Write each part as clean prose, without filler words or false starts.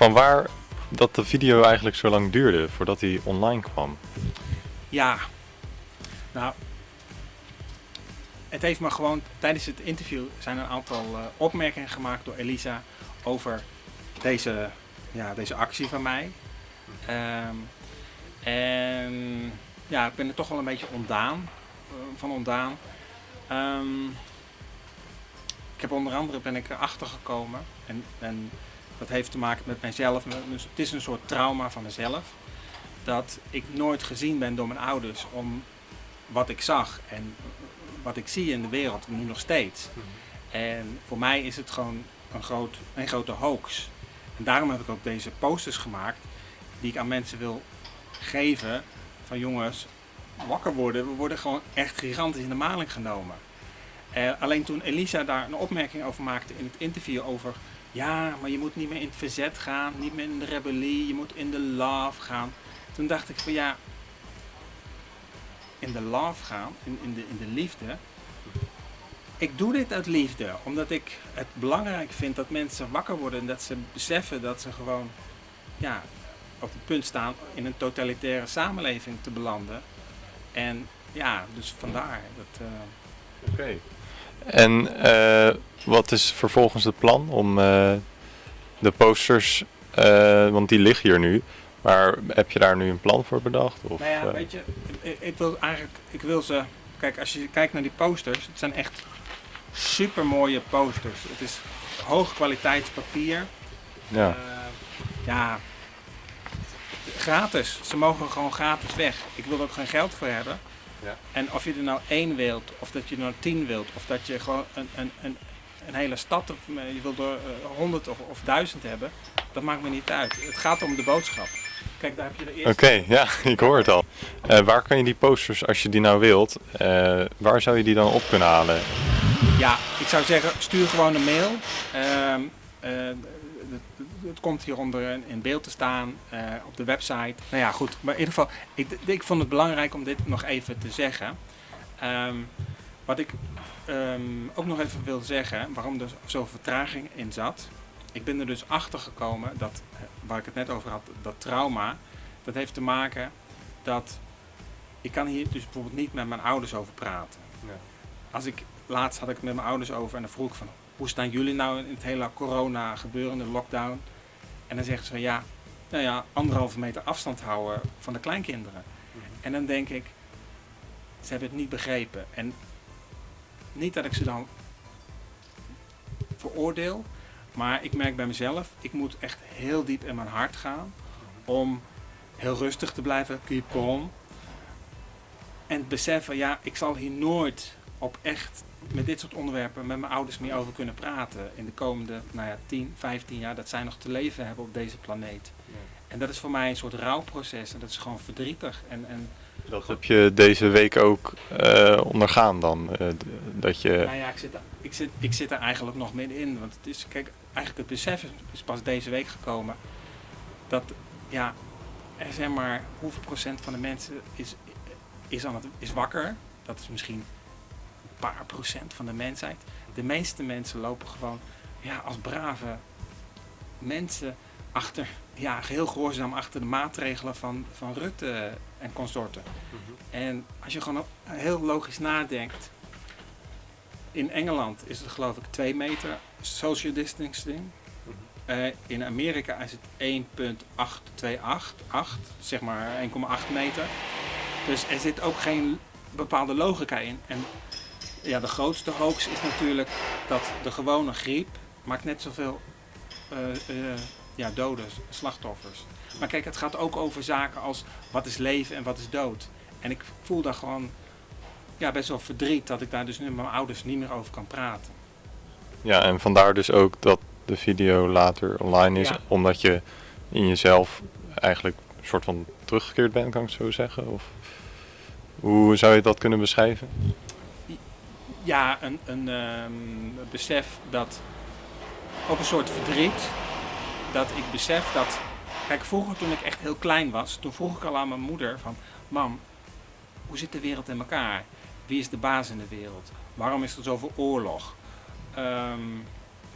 Vanwaar dat de video eigenlijk zo lang duurde voordat hij online kwam? Ja, nou, het heeft me gewoon, tijdens het interview zijn een aantal opmerkingen gemaakt door Elisa over deze actie van mij. En ja, ik ben er toch wel een beetje ontdaan. Ik heb onder andere ben ik erachter gekomen en dat heeft te maken met mijzelf. Dus het is een soort trauma van mezelf. Dat ik nooit gezien ben door mijn ouders om wat ik zag en wat ik zie in de wereld, nu nog steeds. En voor mij is het gewoon een grote hoax. En daarom heb ik ook deze posters gemaakt die ik aan mensen wil geven van jongens, wakker worden. We worden gewoon echt gigantisch in de maling genomen. Alleen toen Elisa daar een opmerking over maakte in het interview over ja, maar je moet niet meer in het verzet gaan, niet meer in de rebellie, je moet in de love gaan. Toen dacht ik van ja, in de love gaan, in de liefde. Ik doe dit uit liefde, omdat ik het belangrijk vind dat mensen wakker worden en dat ze beseffen dat ze gewoon ja, op het punt staan in een totalitaire samenleving te belanden. En ja, dus vandaar. Oké. En wat is vervolgens het plan om de posters, want die liggen hier nu, maar heb je daar nu een plan voor bedacht? Of, nou ja, weet je, ik wil ze, kijk, als je kijkt naar die posters, het zijn echt super mooie posters. Het is hoog kwaliteitspapier. Ja. Ja, gratis. Ze mogen gewoon gratis weg. Ik wil er ook geen geld voor hebben. Ja. En of je er nou 1 wilt, of dat je er nou 10 wilt, of dat je gewoon een hele stad, of je wilt er 100 of 1000 hebben, dat maakt me niet uit. Het gaat om de boodschap. Kijk, daar heb je de eerste. Oké, ja, ik hoor het al. Waar kan je die posters, als je die nou wilt, waar zou je die dan op kunnen halen? Ja, ik zou zeggen, stuur gewoon een mail. Het komt hieronder in beeld te staan op de website. Nou ja, goed. Maar in ieder geval, ik vond het belangrijk om dit nog even te zeggen. Wat ik ook nog even wil zeggen, waarom er zoveel vertraging in zat. Ik ben er dus achter gekomen dat, waar ik het net over had, dat trauma, dat heeft te maken dat ik kan hier dus bijvoorbeeld niet met mijn ouders over praten. Ja. Laatst had ik het met mijn ouders over en dan vroeg ik van, hoe staan jullie nou in het hele corona gebeuren, de lockdown? En dan zeggen ze van ja, nou ja, 1,5 meter afstand houden van de kleinkinderen. En dan denk ik, ze hebben het niet begrepen. En niet dat ik ze dan veroordeel, maar ik merk bij mezelf, ik moet echt heel diep in mijn hart gaan om heel rustig te blijven, keep calm. En beseffen, ja, ik zal hier nooit op echt met dit soort onderwerpen met mijn ouders meer over kunnen praten in de komende 10, 15 jaar dat zij nog te leven hebben op deze planeet. Ja. En dat is voor mij een soort rouwproces en dat is gewoon verdrietig. En dat heb je deze week ook ondergaan dan? Dat je... Nou ja, ik zit er eigenlijk nog middenin. Want het is, kijk, eigenlijk het besef is pas deze week gekomen dat ja, er zijn maar hoeveel procent van de mensen is wakker. Dat is misschien paar procent van de mensheid. De meeste mensen lopen gewoon als brave mensen achter, geheel gehoorzaam achter de maatregelen van Rutte en consorten. En als je gewoon heel logisch nadenkt, in Engeland is het geloof ik 2 meter social distancing. In Amerika is het 1,828, zeg maar 1,8 meter. Dus er zit ook geen bepaalde logica in. En ja, de grootste hoax is natuurlijk dat de gewone griep maakt net zoveel doden, slachtoffers. Maar kijk, het gaat ook over zaken als wat is leven en wat is dood. En ik voel daar gewoon best wel verdriet dat ik daar dus nu met mijn ouders niet meer over kan praten. Ja, en vandaar dus ook dat de video later online is, omdat je in jezelf eigenlijk een soort van teruggekeerd bent, kan ik zo zeggen? Of hoe zou je dat kunnen beschrijven? Ja, een besef dat, ook een soort verdriet, dat ik besef dat, kijk, vroeger toen ik echt heel klein was, toen vroeg ik al aan mijn moeder van, mam, hoe zit de wereld in elkaar? Wie is de baas in de wereld? Waarom is er zoveel oorlog?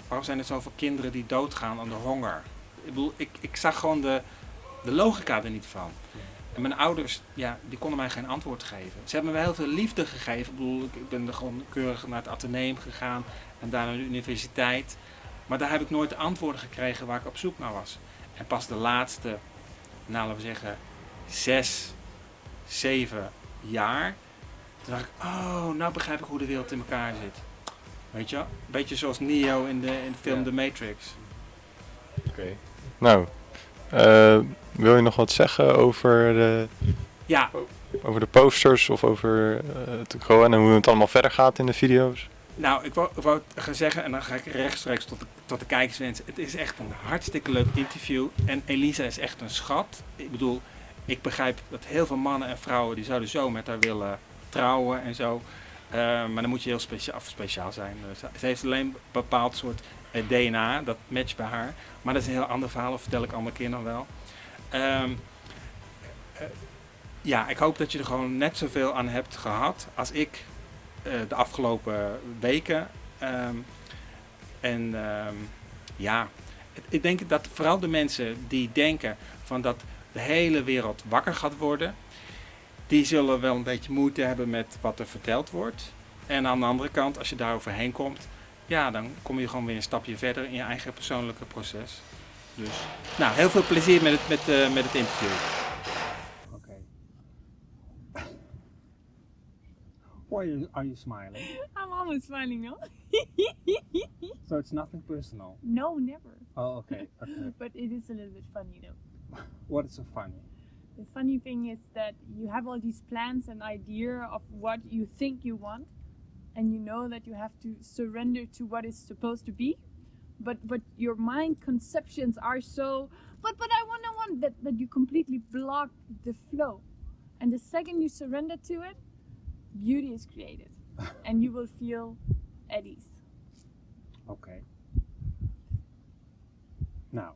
Waarom zijn er zoveel kinderen die doodgaan aan de honger? Ik zag gewoon de logica er niet van. En mijn ouders, die konden mij geen antwoord geven. Ze hebben me wel heel veel liefde gegeven. Ik ben er gewoon keurig naar het ateneum gegaan en daar naar de universiteit. Maar daar heb ik nooit de antwoorden gekregen waar ik op zoek naar was. En pas de laatste, laten we zeggen, 6, 7 jaar. Toen dacht ik, nou begrijp ik hoe de wereld in elkaar zit. Weet je wel? Een beetje zoals Neo in de film The Matrix. Oké. Nou, wil je nog wat zeggen over over de posters of over het corona en hoe het allemaal verder gaat in de video's? Nou, ik wou gaan zeggen, en dan ga ik rechtstreeks tot de kijkers wensen. Het is echt een hartstikke leuk interview. En Elisa is echt een schat. Ik bedoel, ik begrijp dat heel veel mannen en vrouwen die zouden zo met haar willen trouwen en zo. Maar dan moet je heel speciaal zijn. Ze heeft alleen een bepaald soort DNA, dat matcht bij haar. Maar dat is een heel ander verhaal, dat vertel ik een andere keer nog wel. Ik hoop dat je er gewoon net zoveel aan hebt gehad als ik de afgelopen weken. Ik denk dat vooral de mensen die denken van dat de hele wereld wakker gaat worden, die zullen wel een beetje moeite hebben met wat er verteld wordt. En aan de andere kant, als je daar overheen komt, dan kom je gewoon weer een stapje verder in je eigen persoonlijke proces. Dus, nou, heel veel plezier met het interview. Okay. Why are you smiling? I'm always smiling, no? So it's nothing personal? No, never. Oh, okay. But it is a little bit funny, though. What is so funny? The funny thing is that you have all these plans and idea of what you think you want, and you know that you have to surrender to what is supposed to be, but your mind conceptions are so, but I want that you completely block the flow, and the second you surrender to it, beauty is created, and you will feel at ease. Okay. Now.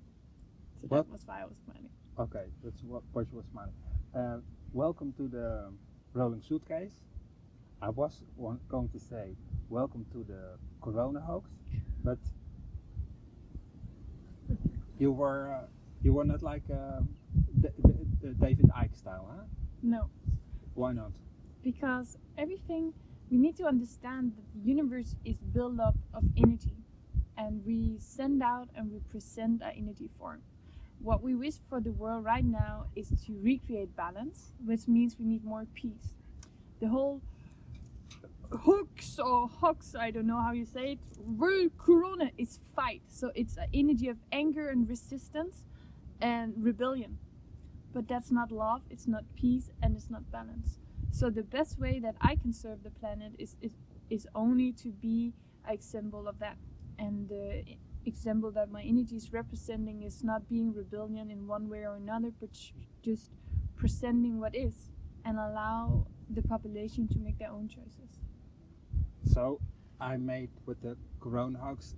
So that was why I was smiling. Okay, that's what you were smiling. Welcome to the rolling suitcase. I was going to say welcome to the Corona hoax, but you were not like the David Icke style, huh? No. Why not? Because we need to understand that the universe is built up of energy, and we send out and we present our energy form. What we wish for the world right now is to recreate balance, which means we need more peace. The whole hoax, I don't know how you say it, world corona is fight. So it's an energy of anger and resistance and rebellion. But that's not love, it's not peace, and it's not balance. So the best way that I can serve the planet is only to be a symbol of that. And the example that my energy is representing is not being rebellion in one way or another, but just presenting what is and allow the population to make their own choices. So I made with the Corona hoax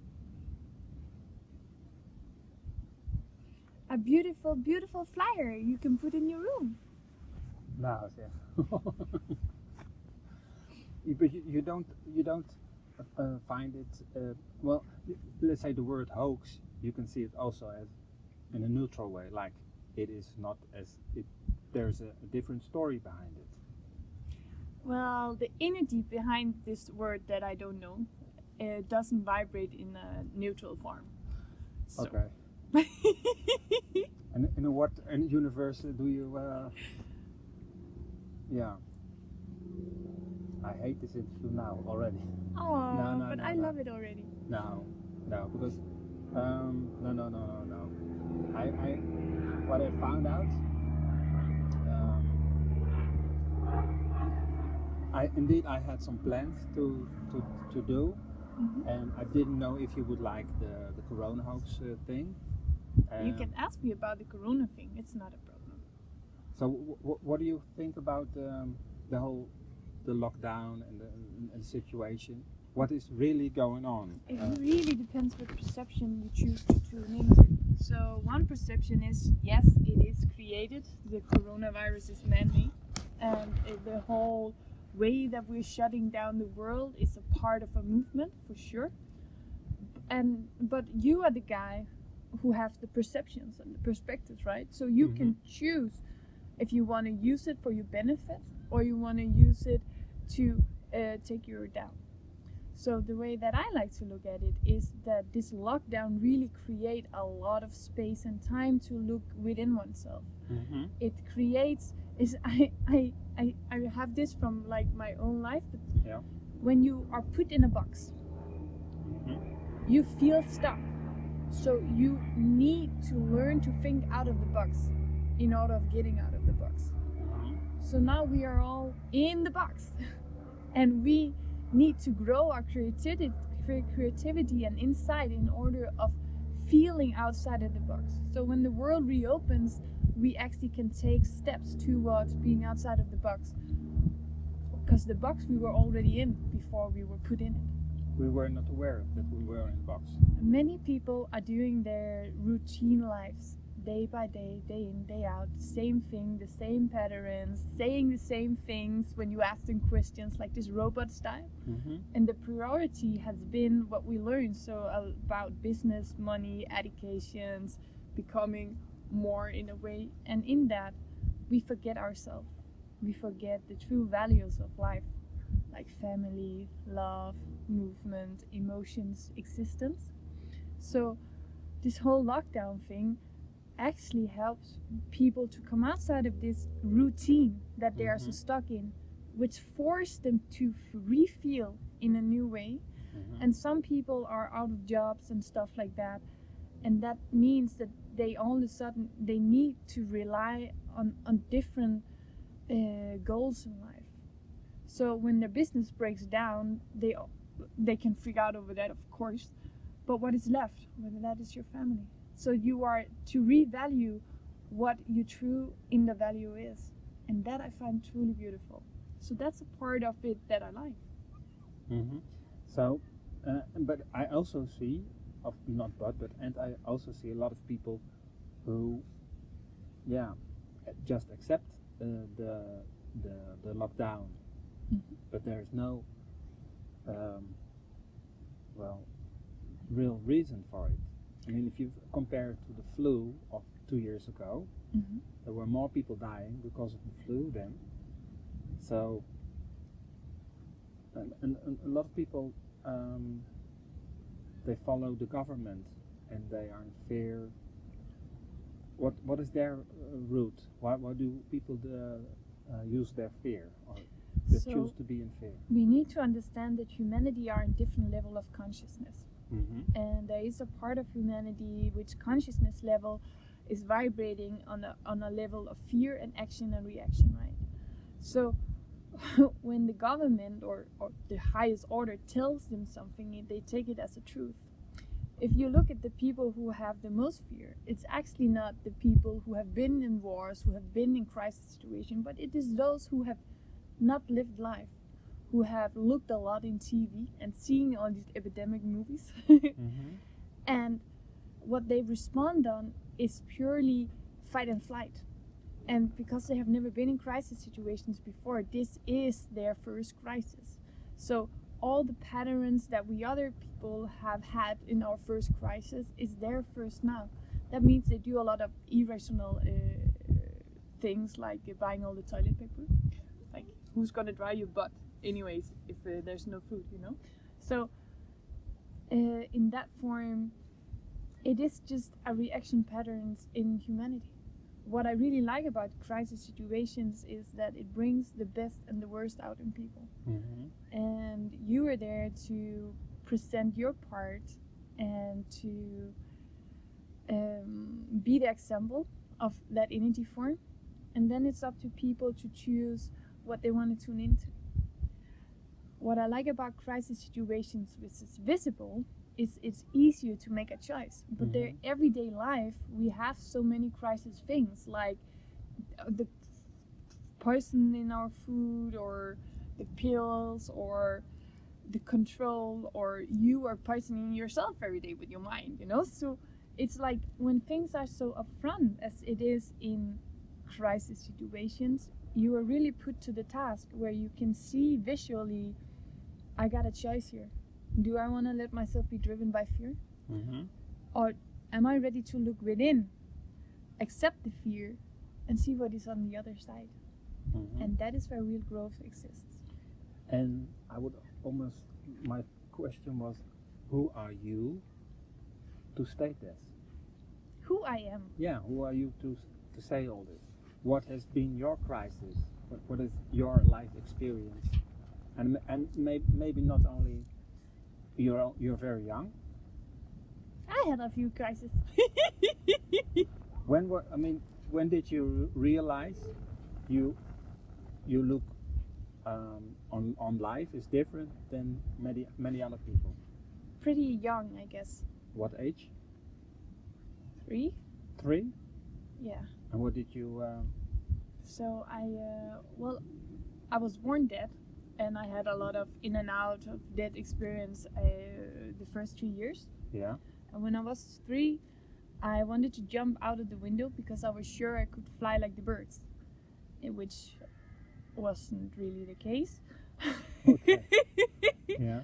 a beautiful, beautiful flyer you can put in your room. Nou zeg. But you don't find it, well, let's say the word hoax, you can see it also as in a neutral way, like it is not as, there's a different story behind it. Well, the energy behind this word that I don't know doesn't vibrate in a neutral form. So. Okay. And in what universe do you, I hate this interview now already. Oh, no, but I love it already. No, because no. What I found out, I had some plans to do, and I didn't know if you would like the Corona hoax thing. You can ask me about the Corona thing. It's not a problem. So, what do you think about the lockdown and the situation? What is really going on? It really depends what perception you choose to tune into. So one perception is, yes, it is created. The coronavirus is man-made, and the whole way that we're shutting down the world is a part of a movement, for sure. But you are the guy who have the perceptions and the perspectives, right? So you can choose if you want to use it for your benefit or you want to use it to take you down. So the way that I like to look at it is that this lockdown really create a lot of space and time to look within oneself. It creates I have this from like my own life, but when you are put in a box, you feel stuck. So you need to learn to think out of the box in order of getting out of the box. So now we are all in the box and we need to grow our creativity and insight in order of feeling outside of the box. So when the world reopens, we actually can take steps towards being outside of the box, because the box we were already in before we were put in it. We were not aware that we were in the box. Many people are doing their routine lives day by day, day in, day out, same thing, the same patterns, saying the same things when you ask them questions like this robot style. And the priority has been what we learned, so about business, money, educations, becoming more in a way, and in that we forget ourselves. We forget the true values of life, like family, love, movement, emotions, existence. So this whole lockdown thing actually helps people to come outside of this routine that they are so stuck in, which forced them to re-feel in a new way. And some people are out of jobs and stuff like that, and that means that they all of a sudden they need to rely on different goals in life. So when their business breaks down, they can freak out over that, of course, but what is left, whether that is your family. So you are to revalue what your true inner value is, and that I find truly beautiful. So that's a part of it that I like. So, but I also see, and I also see a lot of people who, just accept the lockdown, but there is no, real reason for it. I mean, if you compare it to the flu of 2 years ago, there were more people dying because of the flu then. So, and a lot of people, they follow the government and they are in fear. What is their route? Why do people use their fear, or they choose to be in fear? We need to understand that humanity are in different level of consciousness. And there is a part of humanity which consciousness level is vibrating on a level of fear and action and reaction, right? So when the government or the highest order tells them something, they take it as a truth. If you look at the people who have the most fear, it's actually not the people who have been in wars, who have been in crisis situation, but it is those who have not lived life, who have looked a lot in TV and seen all these epidemic movies. And what they respond on is purely fight and flight. And because they have never been in crisis situations before, this is their first crisis. So all the patterns that we other people have had in our first crisis is their first now. That means they do a lot of irrational things like buying all the toilet paper. Like, who's gonna dry your butt anyways if there's no food, you know? So in that form, it is just a reaction patterns in humanity. What I really like about crisis situations is that it brings the best and the worst out in people. And you are there to present your part and to be the example of that energy form. And then it's up to people to choose what they want to tune into. What I like about crisis situations, which is visible, is it's easier to make a choice. But their everyday life, we have so many crisis things, like the poison in our food, or the pills, or the control, or you are poisoning yourself every day with your mind, you know? So it's like when things are so upfront as it is in crisis situations, you are really put to the task where you can see visually, I got a choice here. Do I want to let myself be driven by fear? Or am I ready to look within, accept the fear, and see what is on the other side? Mhm. And that is where real growth exists. And I would almost, my question was, who are you to state this? Who I am. Yeah, who are you to say all this? What has been your crisis? What is your life experience? And maybe not only you're very young. I had a few crises. When did you realize you look on life is different than many other people? Pretty young, I guess. What age? 3? 3? Yeah. And what did you? So I was born dead, and I had a lot of in and out of death experience the first 3 years. Yeah. And when I was 3, I wanted to jump out of the window because I was sure I could fly like the birds, which wasn't really the case. Okay. Yeah.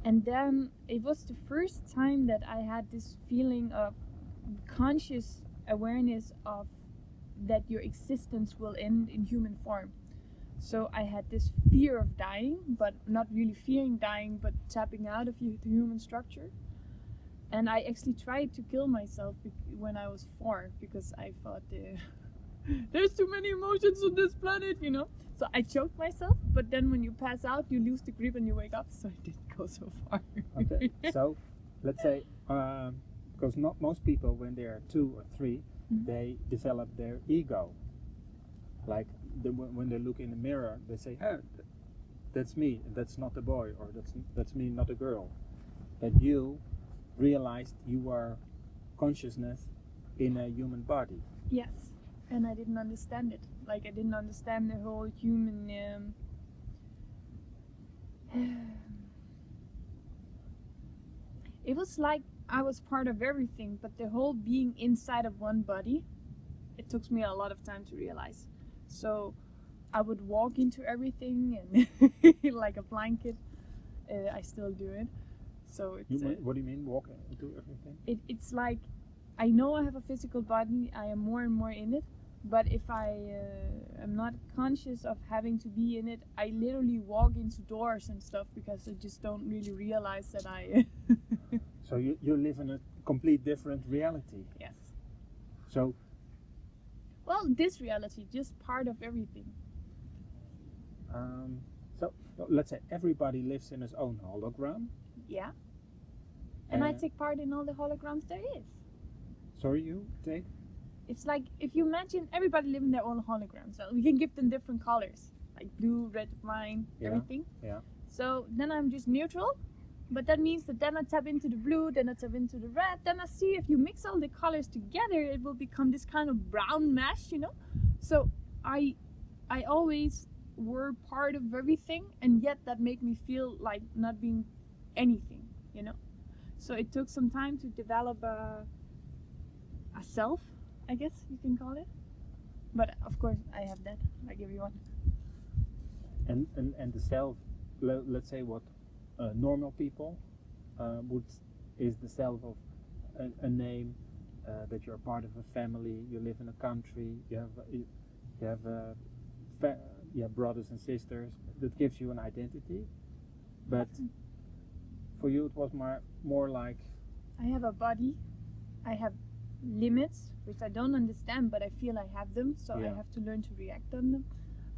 And then it was the first time that I had this feeling of conscious awareness of that your existence will end in human form. So I had this fear of dying, but not really fearing dying, but tapping out of the human structure. And I actually tried to kill myself when I was 4 because I thought there's too many emotions on this planet, you know. So I choked myself, but then when you pass out, you lose the grip and you wake up. So it didn't go so far. Okay. So let's say because not most people when they're 2 or 3, Mhm. they develop their ego. Like when they look in the mirror, they say, "Hey, that's me. That's not a boy, or that's me, not a girl." But you realized you are consciousness in a human body. Yes, and I didn't understand it. Like I didn't understand the whole human. It was like I was part of everything, but the whole being inside of one body, it took me a lot of time to realize. So I would walk into everything and like a blanket. I still do it. So it's What do you mean walk into everything? it's like I know I have a physical body. I am more and more in it. But if I am not conscious of having to be in it, I literally walk into doors and stuff because I just don't really realize that I. So you live in a complete different reality. Yes. So Well, this reality, just part of everything. so let's say everybody lives in his own hologram. Yeah. And I Uh, take part in all the holograms there is. Sorry, you take? It's like if you imagine everybody living their own holograms, so we can give them different colors, like blue, red, wine, Yeah. everything. Yeah. So then I'm just neutral, but that means that then I tap into the blue, then I tap into the red, then I see if you mix all the colors together, it will become this kind of brown mesh, you know? So I always were part of everything, and yet that made me feel like not being anything, you know? So it took some time to develop a self, I guess you can call it. But of course I have that, like everyone. And the self, let's say what normal people is the self of a name, that you're part of a family, you live in a country, you have brothers and sisters, that gives you an identity. But for you it was more like I have a body, I have limits, which I don't understand, but I feel I have them, so Yeah. I have to learn to react on them.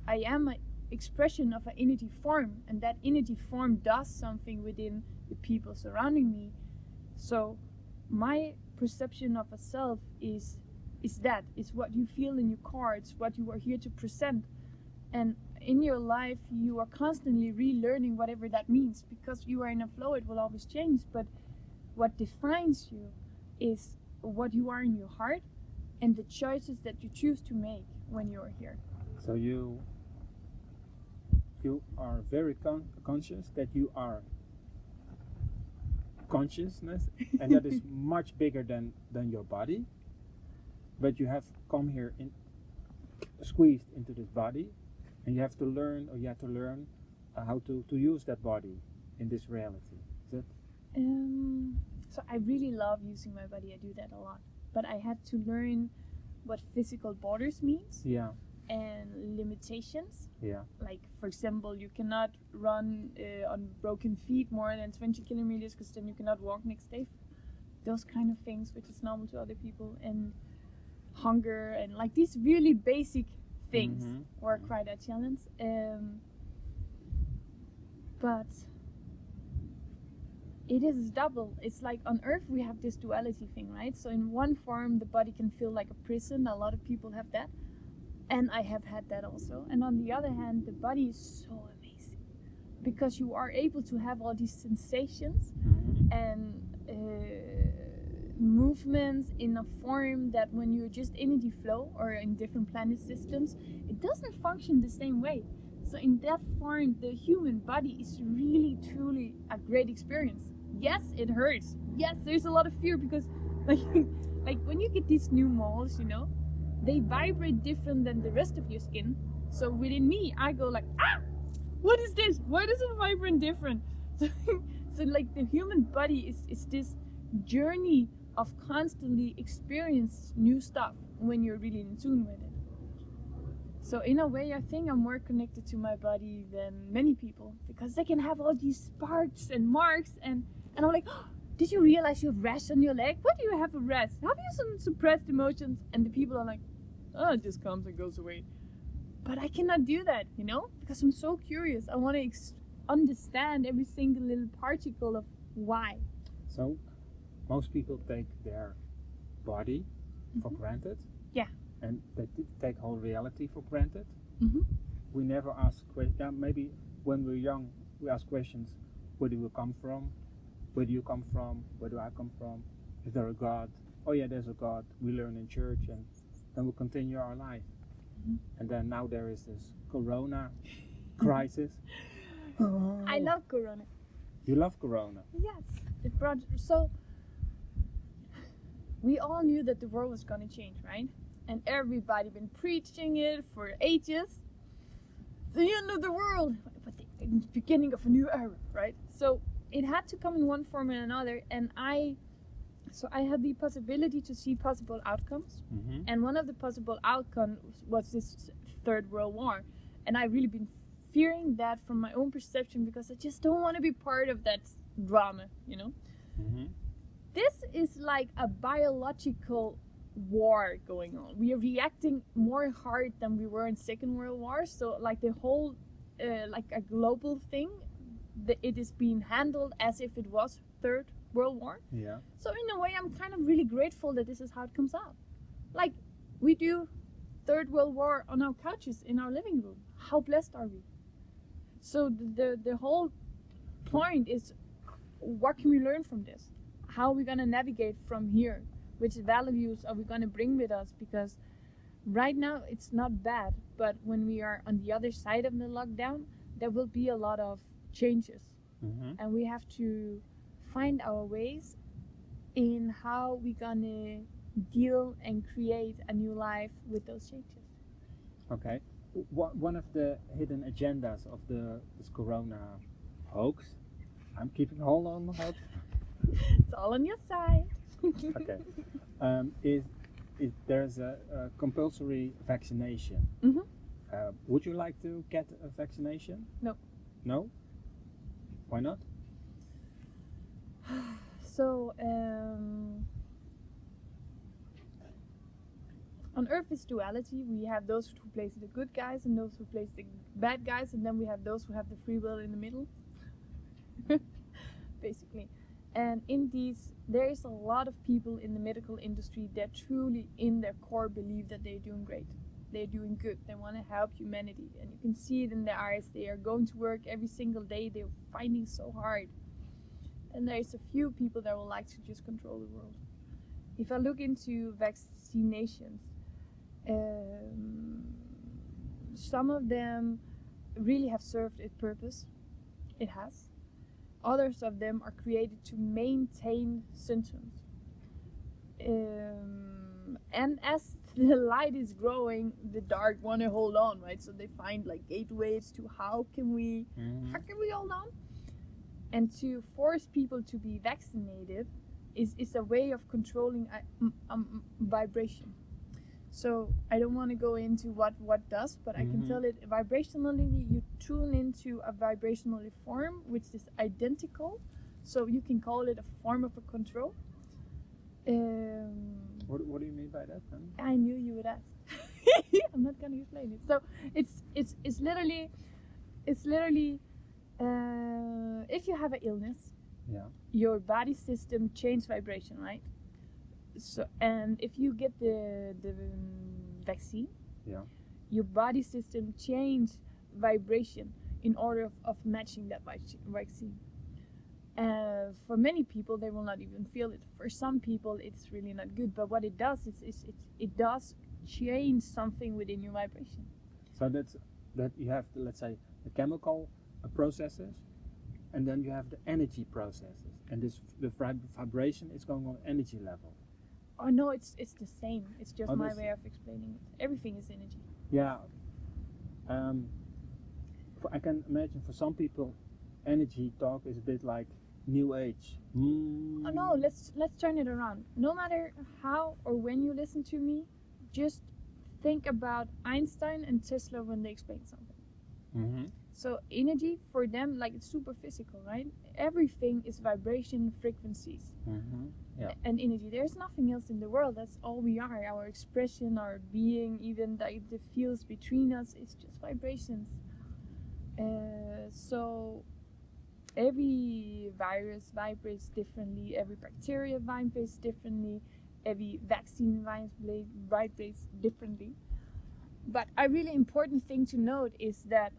I am an expression of an energy form, and that energy form does something within the people surrounding me. So my perception of a self is what you feel in your car, it's what you are here to present. And in your life you are constantly relearning whatever that means, because you are in a flow, it will always change. But what defines you is what you are in your heart and the choices that you choose to make when you are here. so you are very conscious that you are consciousness, and that is much bigger than your body, but you have come here squeezed into this body, and you have to learn how to use that body in this reality. Is it? So I really love using my body. I do that a lot. But I had to learn what physical borders means Yeah. and limitations. Yeah. Like, for example, you cannot run on broken feet more than 20 kilometers because then you cannot walk next day. Those kind of things, which is normal to other people. And hunger and like these really basic things were quite a challenge. But it is double. It's like on Earth we have this duality thing, right? So in one form the body can feel like a prison. A lot of people have that. And I have had that also. And on the other hand, the body is so amazing. Because you are able to have all these sensations and movements in a form that when you're just energy flow or in different planet systems, it doesn't function the same way. So in that form, the human body is really, truly a great experience. Yes, it hurts. Yes, there's a lot of fear because like when you get these new moles, you know, they vibrate different than the rest of your skin. So within me, I go like, ah, what is this? Why does it vibrate different? So like the human body is this journey of constantly experience new stuff when you're really in tune with it. So in a way, I think I'm more connected to my body than many people because they can have all these sparks and marks and I'm like, oh, did you realize you have rash on your leg? Why do you have a rash? Have you some suppressed emotions? And the people are like, oh, it just comes and goes away. But I cannot do that, you know, because I'm so curious. I want to understand every single little particle of why. So most people take their body for granted. Yeah. And they take whole reality for granted. Mm-hmm. We never ask questions. Yeah, maybe when we're young, we ask questions. Where do we come from? Where do you come from? Where do I come from? Is there a God? Oh yeah, there's a God. We learn in church and then we continue our life. And then now there is this Corona crisis. I love Corona. You love Corona? Yes. It brought, so we all knew that the world was going to change, right? And everybody been preaching it for ages. The end of the world, but the beginning of a new era, right? So it had to come in one form or another, and I had the possibility to see possible outcomes, and one of the possible outcomes was this Third World War, and I really been fearing that from my own perception because I just don't want to be part of that drama, you know. This is like a biological war going on. We are reacting more hard than we were in Second World War. So like the whole like a global thing, it is being handled as if it was Third World War. Yeah. So in a way, I'm kind of really grateful that this is how it comes out. Like we do Third World War on our couches in our living room. How blessed are we? So the whole point is, what can we learn from this? How are we gonna navigate from here? Which values are we gonna bring with us? Because right now it's not bad, but when we are on the other side of the lockdown, there will be a lot of changes, and we have to find our ways in how we're gonna deal and create a new life with those changes. Okay. One of the hidden agendas of this Corona hoax, I'm keeping hold on the hoax. It's all on your side. Okay. Is there's a compulsory vaccination? Would you like to get a vaccination? No. No? Why not? So on Earth is duality. We have those who play the good guys and those who play the bad guys, and then we have those who have the free will in the middle. Basically. And in these, there is a lot of people in the medical industry that truly in their core believe that they're doing great. They're doing good. They want to help humanity. And you can see it in their eyes. They are going to work every single day. They're fighting so hard. And there's a few people that would like to just control the world. If I look into vaccinations, some of them really have served its purpose. It has. Others of them are created to maintain symptoms. And as the light is growing, the dark want to hold on, right? So they find like gateways to how can we hold on? And to force people to be vaccinated is a way of controlling vibration. So I don't want to go into what does, but I can tell it vibrationally you tune into a vibrational form which is identical. So you can call it a form of a control. What do you mean by that then? I knew you would ask. I'm not gonna explain it. So it's literally if you have an illness, your body system changes vibration, right? So and if you get the vaccine, your body system changes vibration in order of matching that vaccine. For many people, they will not even feel it. For some people, it's really not good. But what it does is it does change something within your vibration. So that you have the, let's say, the chemical processes, and then you have the energy processes, and the vibration is going on energy level. Oh no, it's the same. It's just my way of explaining it. Everything is energy. Yeah. I can imagine for some people, energy talk is a bit like New Age. Oh no, let's turn it around. No matter how or when you listen to me, just think about Einstein and Tesla when they explain something. So energy for them, like it's super physical, right? Everything is vibration, frequencies, and energy. There's nothing else in the world. That's all we are. Our expression, our being, even the fields between us, it's just vibrations. So every virus vibrates differently, every bacteria vibrates differently, every vaccine vibrates differently. But a really important thing to note is that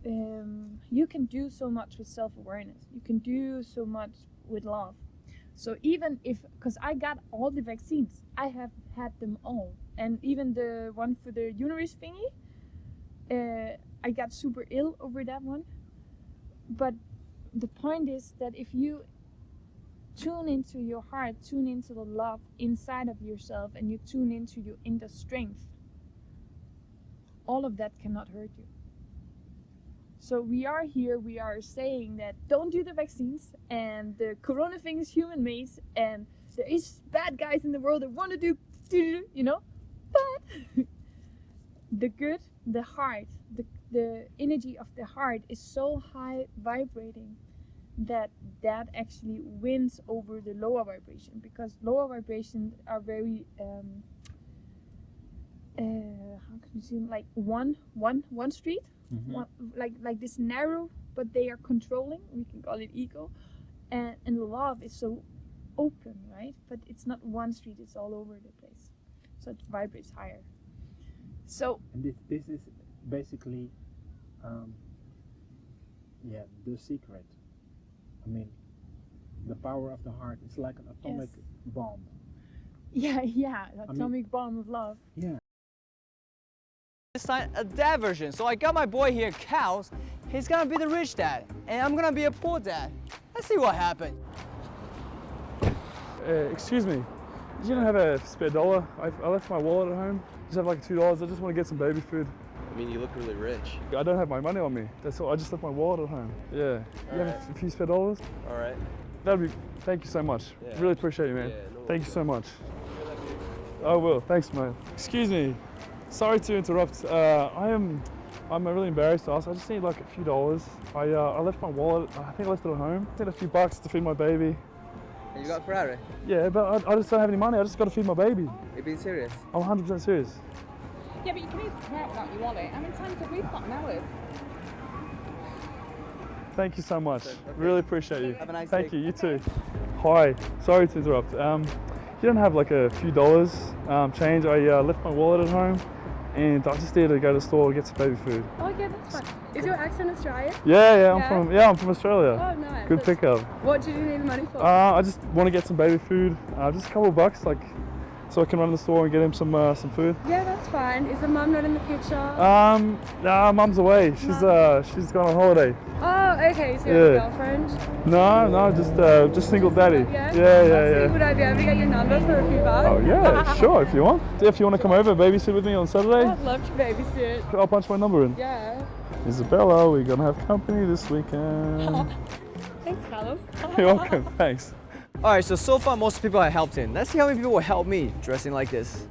you can do so much with self-awareness. You can do so much with love. So even because I got all the vaccines, I have had them all. And even the one for the uterus thingy, I got super ill over that one. But the point is that if you tune into your heart, tune into the love inside of yourself, and you tune into your inner strength, all of that cannot hurt you. So we are here, we are saying that don't do the vaccines, and the corona thing is human made, and there is bad guys in the world that want to do, you know, but the good, the heart, the energy of the heart is so high vibrating that actually wins over the lower vibration, because lower vibrations are very how can you see them? Like one street, one, like this narrow, but they are controlling. We can call it ego, and love is so open, right? But it's not one street; it's all over the place, so it vibrates higher. So and this is basically the secret. I mean, the power of the heart is like an atomic bomb. Yeah, atomic bomb of love. Yeah. This time a dad version. So I got my boy here, Cows. He's gonna be the rich dad, and I'm gonna be a poor dad. Let's see what happens. Excuse me, you don't have a spare dollar? I left my wallet at home. Just have like $2. I just want to get some baby food. I mean, you look really rich. I don't have my money on me. That's all. I just left my wallet at home. Yeah. You have a few spare dollars? All right. That'd be. Thank you so much. Yeah. Really appreciate you, man. Yeah, no Thank you so much. I will. Thanks, man. Excuse me. Sorry to interrupt. I'm really embarrassed to ask. I just need like a few dollars. I left my wallet. I think I left it at home. I need a few bucks to feed my baby. You got a Ferrari? Yeah, but I just don't have any money. I just got to feed my baby. You're being serious? I'm 100% serious. Yeah, but you can even come out without your wallet. I'm in time to refund hours. Thank you so much. Okay. Really appreciate you. Have a nice Thank day. you. You too. Hi. Sorry to interrupt. You don't have like a few dollars change? I left my wallet at home, and I just needed to go to the store to get some baby food. Oh yeah, that's fine. Is your accent Australian? Yeah. I'm from Australia. Oh nice. Good pickup. What did you need the money for? I just want to get some baby food. Just a couple of bucks, like, so I can run to the store and get him some food. Yeah, that's fine. Is the mum not in the picture? Nah, mum's away. She's gone on holiday. Oh, okay. So you have a girlfriend? No, just single daddy. Yeah. Yeah. Would I be able to get your number for a few bucks? Oh yeah, sure. If you want. If you want to come over, babysit with me on Saturday. I'd love to babysit. I'll punch my number in. Yeah. Isabella, we're gonna have company this weekend. Thanks, Carlo. You're welcome, thanks. Alright, so far most people I helped in. Let's see how many people will help me dressing like this.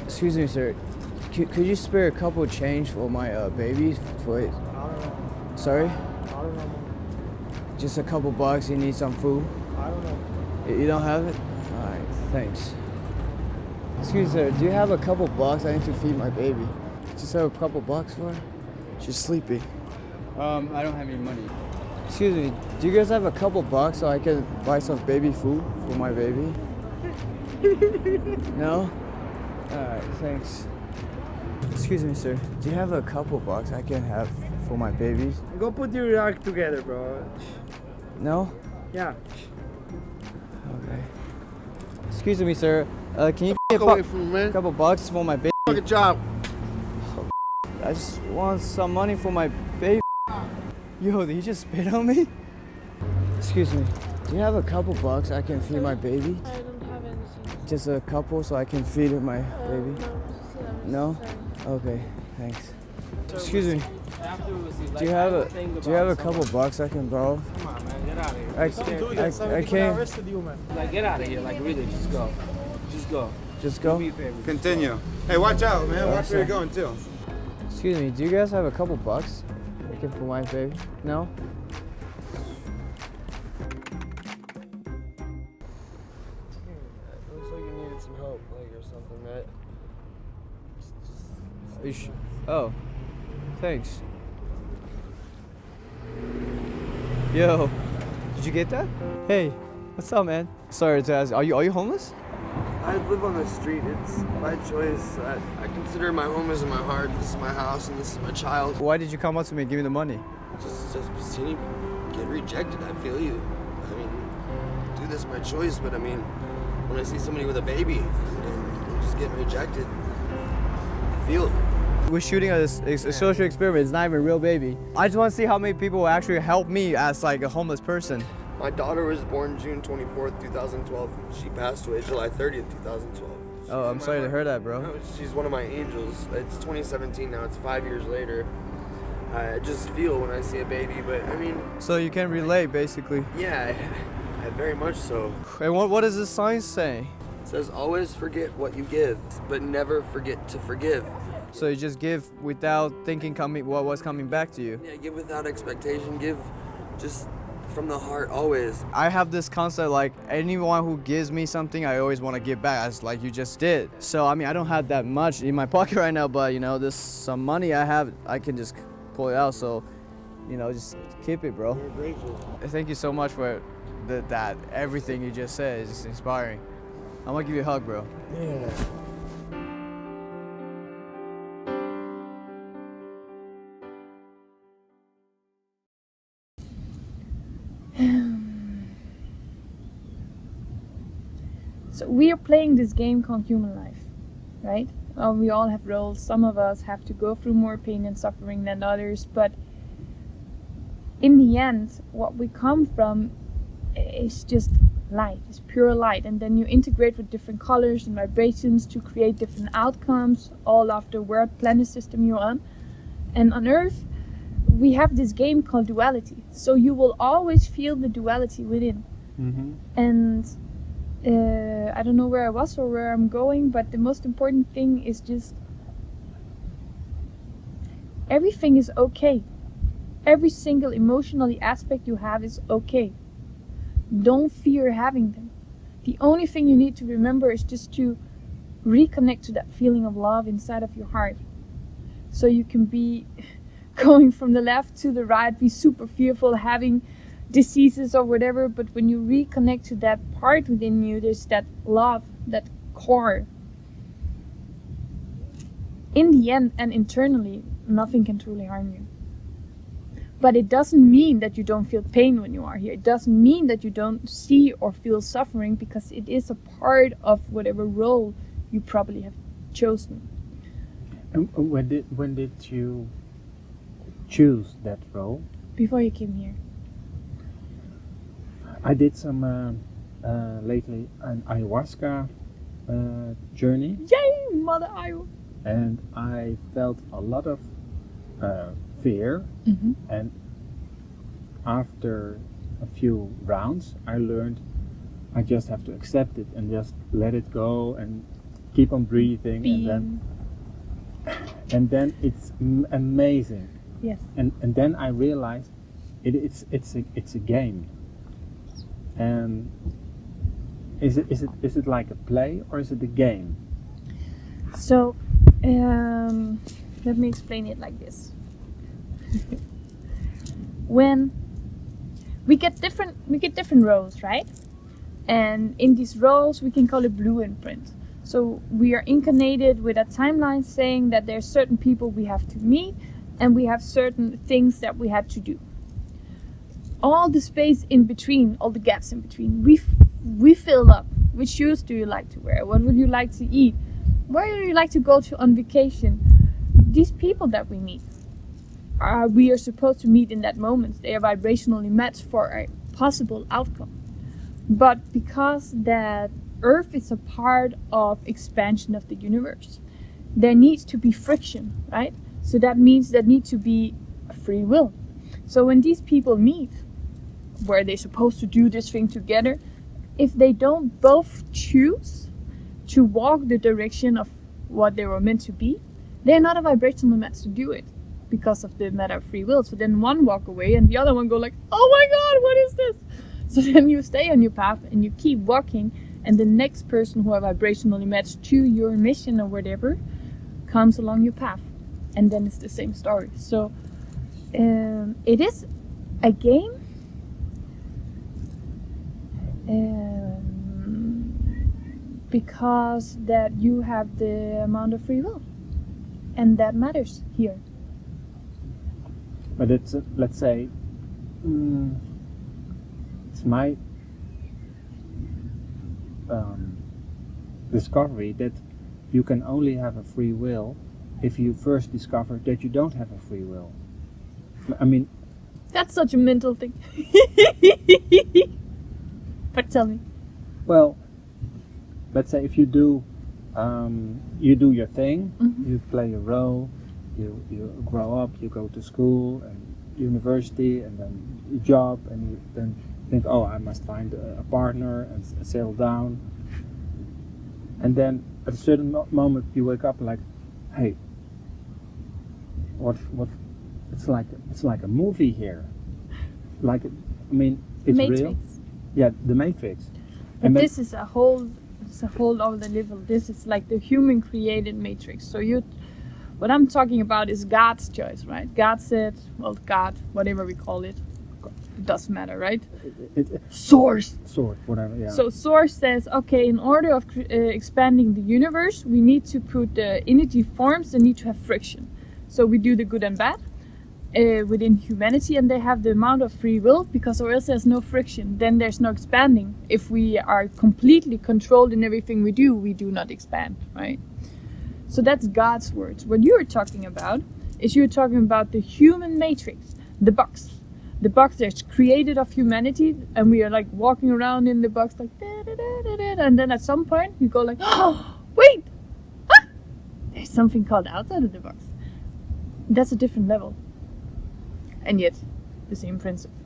Excuse me, sir. Could you spare a couple of change for my baby? For it? I don't know. Sorry? I don't know. Just a couple bucks, you need some food? I don't know. You don't have it? Alright, thanks. Excuse me, sir, do you have a couple bucks? I need to feed my baby. Just have a couple bucks for her? She's sleepy. I don't have any money. Excuse me, do you guys have a couple bucks so I can buy some baby food for my baby? No? Alright, thanks. Excuse me, sir, do you have a couple bucks I can have for my baby? Go put your act together, bro. No? Yeah. Okay. Excuse me, sir, can you Get away from me, man. a couple bucks for my baby? Fucking job. I just want some money for my baby. Yo, did he just spit on me? Excuse me, do you have a couple bucks I can feed my baby? I don't have anything. Just a couple so I can feed my baby? No? No? Okay, thanks. Excuse me, do you have a couple bucks I can borrow? Come on, man. Get out of here. I can't. Arrested you, man. Like, get out of here. Like, really, just go. Just go. Just go? Do me a favor. Continue. Hey, watch out, man. Watch where you're going, too. Excuse me, do you guys have a couple bucks I can for my baby? No? Looks like you needed some help, like, or something, right? Are you oh, thanks. Yo, did you get that? Hey, what's up, man? Sorry to ask, are you homeless? I live on the street. It's my choice. I consider my home as in my heart. This is my house and this is my child. Why did you come up to me and give me the money? Just seeing you get rejected, I feel you. I mean, do this my choice, but I mean, when I see somebody with a baby and just getting rejected, I feel it. We're shooting a social experiment. It's not even a real baby. I just want to see how many people will actually help me as like a homeless person. My daughter was born June 24th, 2012. She passed away July 30th, 2012. Oh, I'm sorry to hear that, bro. No, she's one of my angels. It's 2017 now. It's 5 years later. I just feel when I see a baby, but I mean... So you can relate, basically. Yeah, I very much so. And what does this sign say? It says, always forget what you give, but never forget to forgive. So you just give without thinking what's coming back to you? Yeah, give without expectation. Give just from the heart, always. I have this concept like anyone who gives me something, I always want to give back, as like you just did. So I mean, I don't have that much in my pocket right now, but you know, there's some money I have, I can just pull it out. So, you know, just keep it, bro. We're grateful. Thank you so much for that. Everything you just said is just inspiring. I'm gonna give you a hug, bro. Yeah. So we are playing this game called human life, right? Well, we all have roles. Some of us have to go through more pain and suffering than others, but in the end, what we come from is just light. It's pure light, and then you integrate with different colors and vibrations to create different outcomes, all after what planet system you're on. And on Earth, we have this game called duality. So you will always feel the duality within. Mm-hmm. And I don't know where I was or where I'm going, but the most important thing is just everything is okay. Every single emotionally aspect you have is okay. Don't fear having them. The only thing you need to remember is just to reconnect to that feeling of love inside of your heart. So you can be going from the left to the right, be super fearful, having diseases or whatever, but when you reconnect to that part within you, there's that love, that core. In the end and internally, nothing can truly harm you. But it doesn't mean that you don't feel pain when you are here. It doesn't mean that you don't see or feel suffering, because it is a part of whatever role you probably have chosen. And when did you choose that role? Before you came here. I did some lately an ayahuasca journey, Yay, Mother Io! and I felt a lot of fear. Mm-hmm. And after a few rounds, I learned I just have to accept it and just let it go and keep on breathing, and then it's amazing. Yes. And then I realized it's a game. And is it like a play or is it a game? So, let me explain it like this. When we get different roles, right? And in these roles, we can call it blueprint. So we are incarnated with a timeline saying that there's certain people we have to meet, and we have certain things that we have to do. All the space in between, all the gaps in between, we fill up. Which shoes do you like to wear? What would you like to eat? Where do you like to go to on vacation? These people that we meet, we are supposed to meet in that moment. They are vibrationally matched for a possible outcome. But because that Earth is a part of expansion of the universe, there needs to be friction, right? So that means there needs to be a free will. So when these people meet, where they're supposed to do this thing together, if they don't both choose to walk the direction of what they were meant to be, they're not a vibrational match to do it because of the matter of free will. So then one walk away and the other one go like, oh my god, what is this? So then you stay on your path and you keep walking, and the next person who are vibrationally matched to your mission or whatever comes along your path, and then it's the same story. So it is a game, because that you have the amount of free will, and that matters here. But it's let's say it's my discovery that you can only have a free will if you first discover that you don't have a free will. I mean, that's such a mental thing. But tell me. Well, let's say if you do your thing, you play your role, you grow up, you go to school and university, and then you job, and you then think, oh, I must find a partner and settle down. And then at a certain moment you wake up like, hey, what? It's like a movie here. Like, I mean, it's Matrix. real. Yeah, the Matrix. But this is a whole other level. This is like the human created Matrix. So what I'm talking about is God's choice, right? God said, well, God, whatever we call it, it doesn't matter, right? Source, whatever, yeah. So Source says, okay, in order of expanding the universe, we need to put the energy forms that need to have friction. So we do the good and bad within humanity, and they have the amount of free will, because or else there's no friction, then there's no expanding. If we are completely controlled in everything we do not expand, right? So that's God's words. What you're talking about is you're talking about the human matrix, the box that's created of humanity, and we are like walking around in the box like and then at some point you go like, oh wait, there's something called outside of the box. That's a different level, and yet the same principle.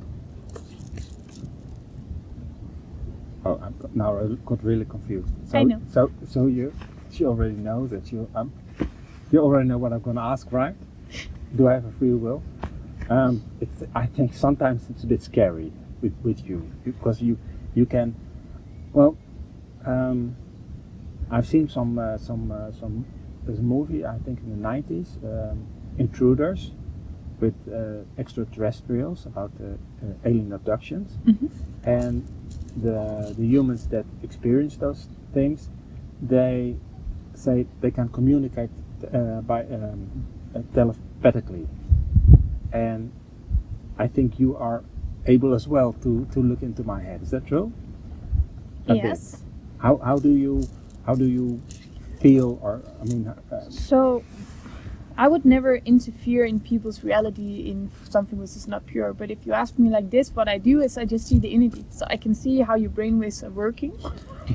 Oh, now I got really confused. I know. So you already know that you already know what I'm going to ask, right? Do I have a free will? I think sometimes it's a bit scary with you, because you can. Well, I've seen some there's a movie, I think in the 90s, Intruders, with extraterrestrials, about alien abductions, and the humans that experience those things, they say they can communicate by telepathically, and I think you are able as well to look into my head. Is that true? Yes. How do you feel, or I mean? So I would never interfere in people's reality in something which is not pure. But if you ask me like this, what I do is I just see the energy. So I can see how your brainwaves are working,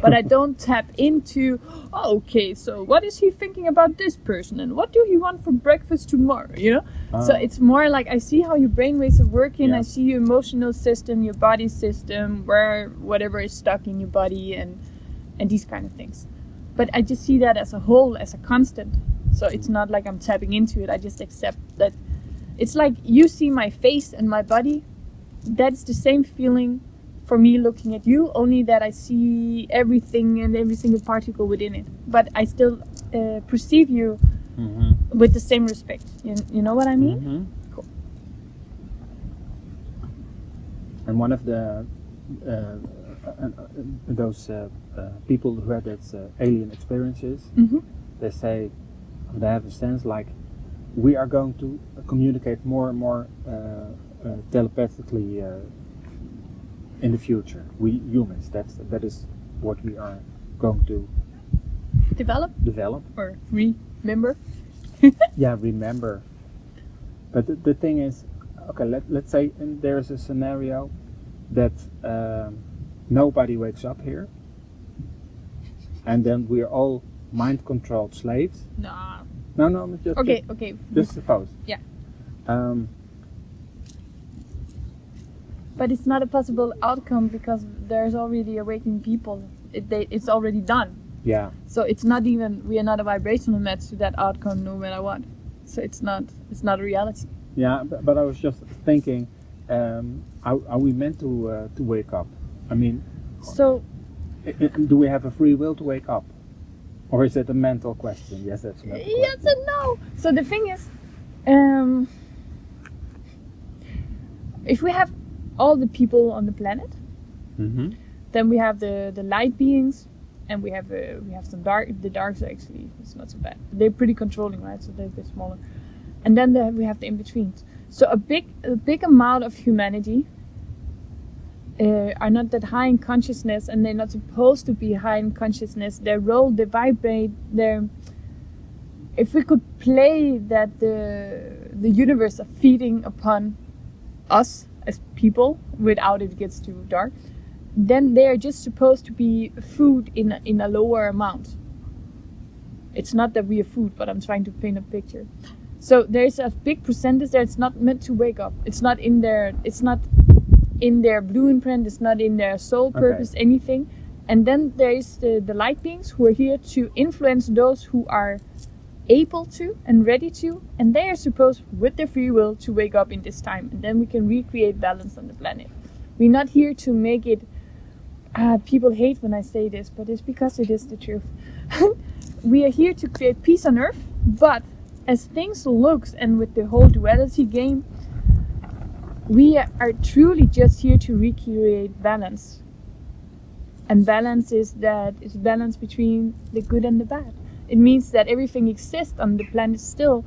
but I don't tap into, oh, okay, so what is he thinking about this person and what do he want for breakfast tomorrow, you know? So it's more like I see how your brainwaves are working, I see your emotional system, your body system, where whatever is stuck in your body and these kind of things. But I just see that as a whole, as a constant. So it's not like I'm tapping into it. I just accept that. It's like you see my face and my body. That's the same feeling for me looking at you, only that I see everything and every single particle within it. But I still perceive you with the same respect. You know what I mean? Cool. And one of the those people who had that alien experiences, they say, they have a sense like we are going to communicate more and more telepathically in the future. We humans, that is what we are going to develop or remember. Yeah, remember. But the thing is, okay, let's say there's a scenario that nobody wakes up here, and then we're all mind-controlled slaves. No, just okay. Just suppose. Yeah. But it's not a possible outcome because there's already awakened people. It's already done. Yeah. So it's not even, we are not a vibrational match to that outcome no matter what. So it's not a reality. Yeah, but I was just thinking, are we meant to wake up? I mean, so do we have a free will to wake up? Or is it a mental question? Yes, that's a mental question. Yes and no. So the thing is, if we have all the people on the planet, then we have the light beings, and we have some dark. The darks actually, it's not so bad. They're pretty controlling, right? So they're a bit smaller. And then we have the in-betweens. So a big amount of humanity are not that high in consciousness, and they're not supposed to be high in consciousness. Their role, they vibrate. If we could play that the universe are feeding upon us as people without it gets too dark, then they are just supposed to be food in a lower amount. It's not that we are food, but I'm trying to paint a picture. So there's a big percentage there. It's not meant to wake up. It's not in their. It's not in their blueprint, it's not in their soul purpose, anything. And then there is the light beings who are here to influence those who are able to and ready to, and they are supposed with their free will to wake up in this time, and then we can recreate balance on the planet. We're not here to make it, people hate when I say this, but it's because it is the truth. We are here to create peace on earth, but as things looks, and with the whole duality game, we are truly just here to recreate balance. And balance is balance between the good and the bad. It means that everything exists on the planet still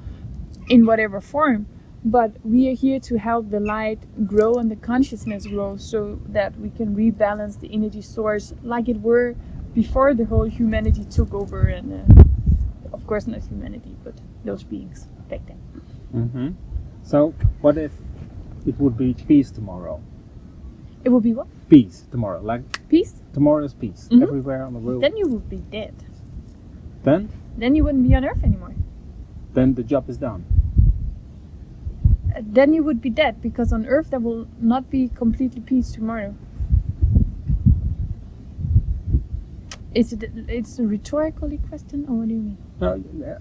in whatever form, but we are here to help the light grow and the consciousness grow so that we can rebalance the energy source like it were before the whole humanity took over, and of course not humanity, but those beings back then. So what if it would be peace tomorrow? It would be what? Peace tomorrow, like peace? Tomorrow is peace, everywhere on the world. Then you would be dead. Then? Then you wouldn't be on Earth anymore. Then the job is done. Then you would be dead, because on Earth there will not be completely peace tomorrow. It's a rhetorical question, or what do you mean? No, yeah.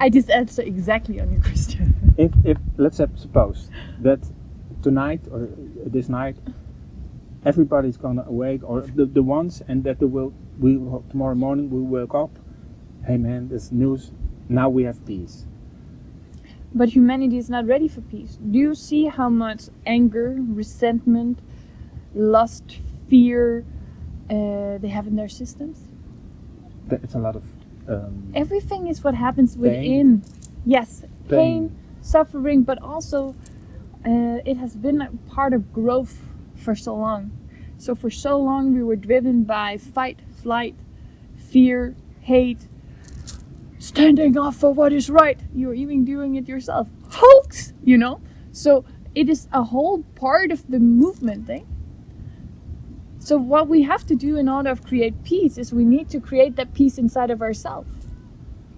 I just answer exactly on your question. If let's suppose that tonight or this night everybody's gonna awake, or the ones, and that we tomorrow morning we wake up, hey man, this news, now we have peace. But humanity is not ready for peace. Do you see how much anger, resentment, lust, fear they have in their systems? It's a lot of everything is what happens within. Yes, pain, suffering, but also it has been a part of growth for so long. So for so long we were driven by fight, flight, fear, hate, standing up for what is right. You're even doing it yourself. Hoax, you know? So it is a whole part of the movement, eh? So what we have to do in order to create peace is we need to create that peace inside of ourselves.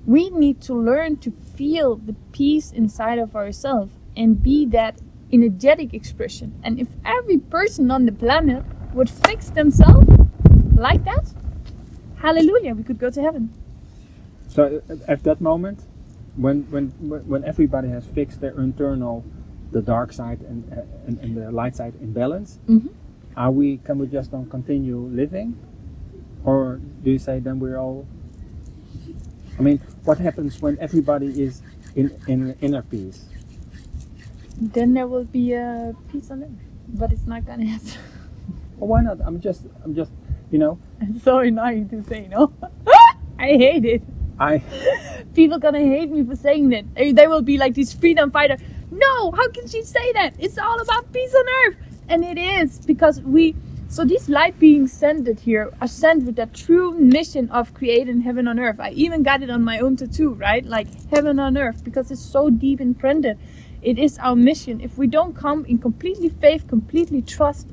We need to learn to feel the peace inside of ourselves and be that energetic expression. And if every person on the planet would fix themselves like that, hallelujah, we could go to heaven. So at that moment, when everybody has fixed their internal, the dark side and the light side in balance, Mm-hmm. Can we just don't continue living, or do you say then we're all? I mean, what happens when everybody is in inner peace? Then there will be a peace on earth, but it's not gonna happen. Well, why not? I'm just, you know. It's so annoying to say, no? I hate it. People gonna hate me for saying that. They will be like this freedom fighter. No, how can she say that? It's all about peace on earth. And it is, because so these light beings sent it here are sent with that true mission of creating heaven on earth. I even got it on my own tattoo, right? Like heaven on earth, because it's so deep imprinted. It is our mission. If we don't come in completely faith, completely trust,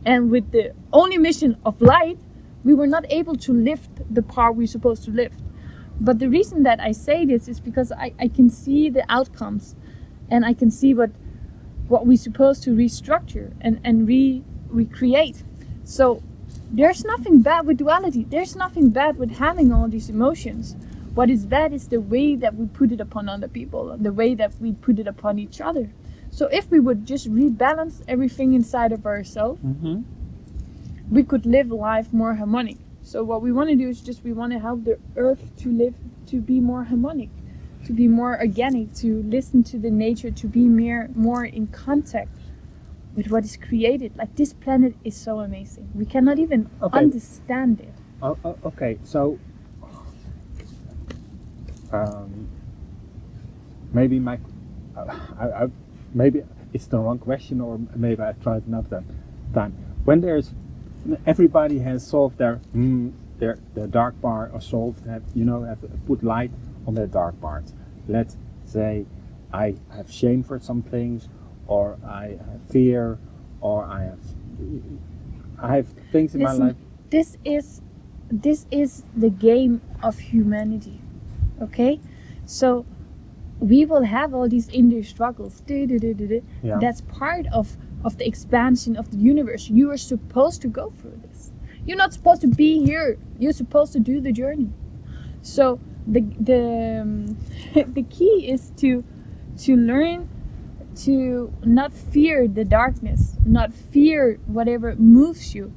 and with the only mission of light, we were not able to lift the part we're supposed to lift. But the reason that I say this is because I can see the outcomes, and I can see what we're supposed to restructure and recreate. So there's nothing bad with duality. There's nothing bad with having all these emotions. What is bad is the way that we put it upon other people, the way that we put it upon each other. So if we would just rebalance everything inside of ourselves, Mm-hmm. we could live life more harmonic. So what we want to do is just we want to help the earth to be more harmonic, to be more organic, to listen to the nature, to be more in contact with what is created. Like this planet is so amazing. We cannot even understand it. Okay, so maybe maybe it's the wrong question, or maybe I tried another time. When everybody has solved their dark part, or solved, have put light on their dark parts. Let's say I have shame for some things, or I have fear, or I have things in my life. This is the game of humanity. Okay, so we will have all these inner struggles. Yeah. That's part of the expansion of the universe. You are supposed to go through this. You're not supposed to be here. You're supposed to do the journey. So the key is to learn to not fear the darkness, not fear whatever moves you,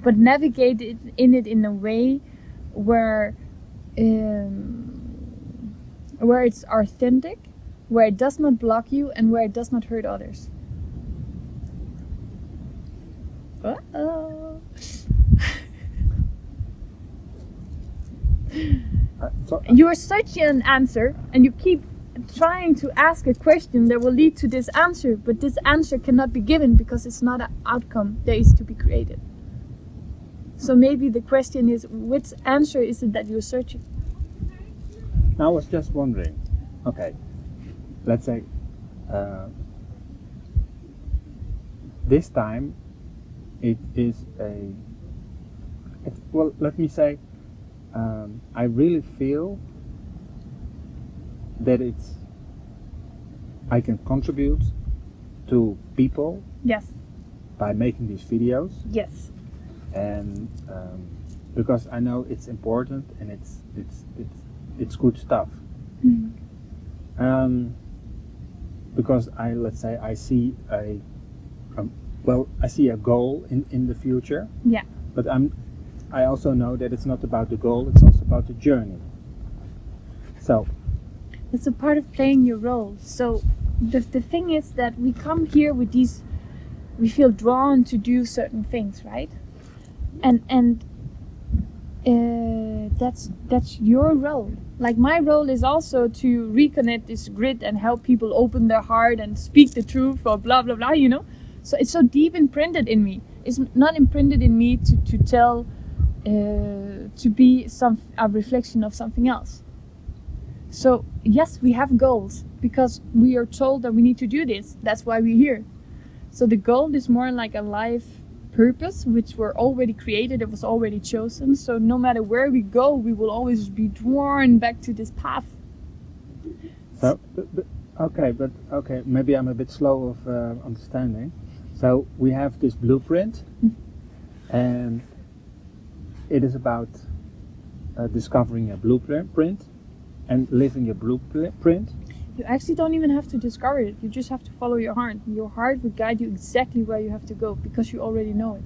but navigate it in a way where it's authentic, where it does not block you, and where it does not hurt others. Uh-oh. You are such an answer, and you keep trying to ask a question that will lead to this answer, but this answer cannot be given because it's not an outcome that is to be created. So maybe the question is, which answer is it that you're searching? I was just wondering, okay, let's say this time it is let me say, I really feel that I can contribute to people. Yes. By making these videos. Yes. And because I know it's important and it's good stuff. Mm-hmm. Because I see a goal in the future. Yeah. But I also know that it's not about the goal, it's also about the journey. So it's a part of playing your role. So the thing is that we come here with these, we feel drawn to do certain things, right? And that's your role. Like my role is also to reconnect this grid and help people open their heart and speak the truth, or blah blah blah, So it's so deep imprinted in me. It's not imprinted in me to tell, to be a reflection of something else. So yes, we have goals because we are told that we need to do this. That's why we're here. So the goal is more like a life purpose, which were already created, it was already chosen. So no matter where we go, we will always be drawn back to this path. So, okay, maybe I'm a bit slow of understanding. So we have this blueprint, and it is about discovering a blueprint and living your blueprint. You actually don't even have to discover it. You just have to follow your heart. Your heart will guide you exactly where you have to go because you already know it.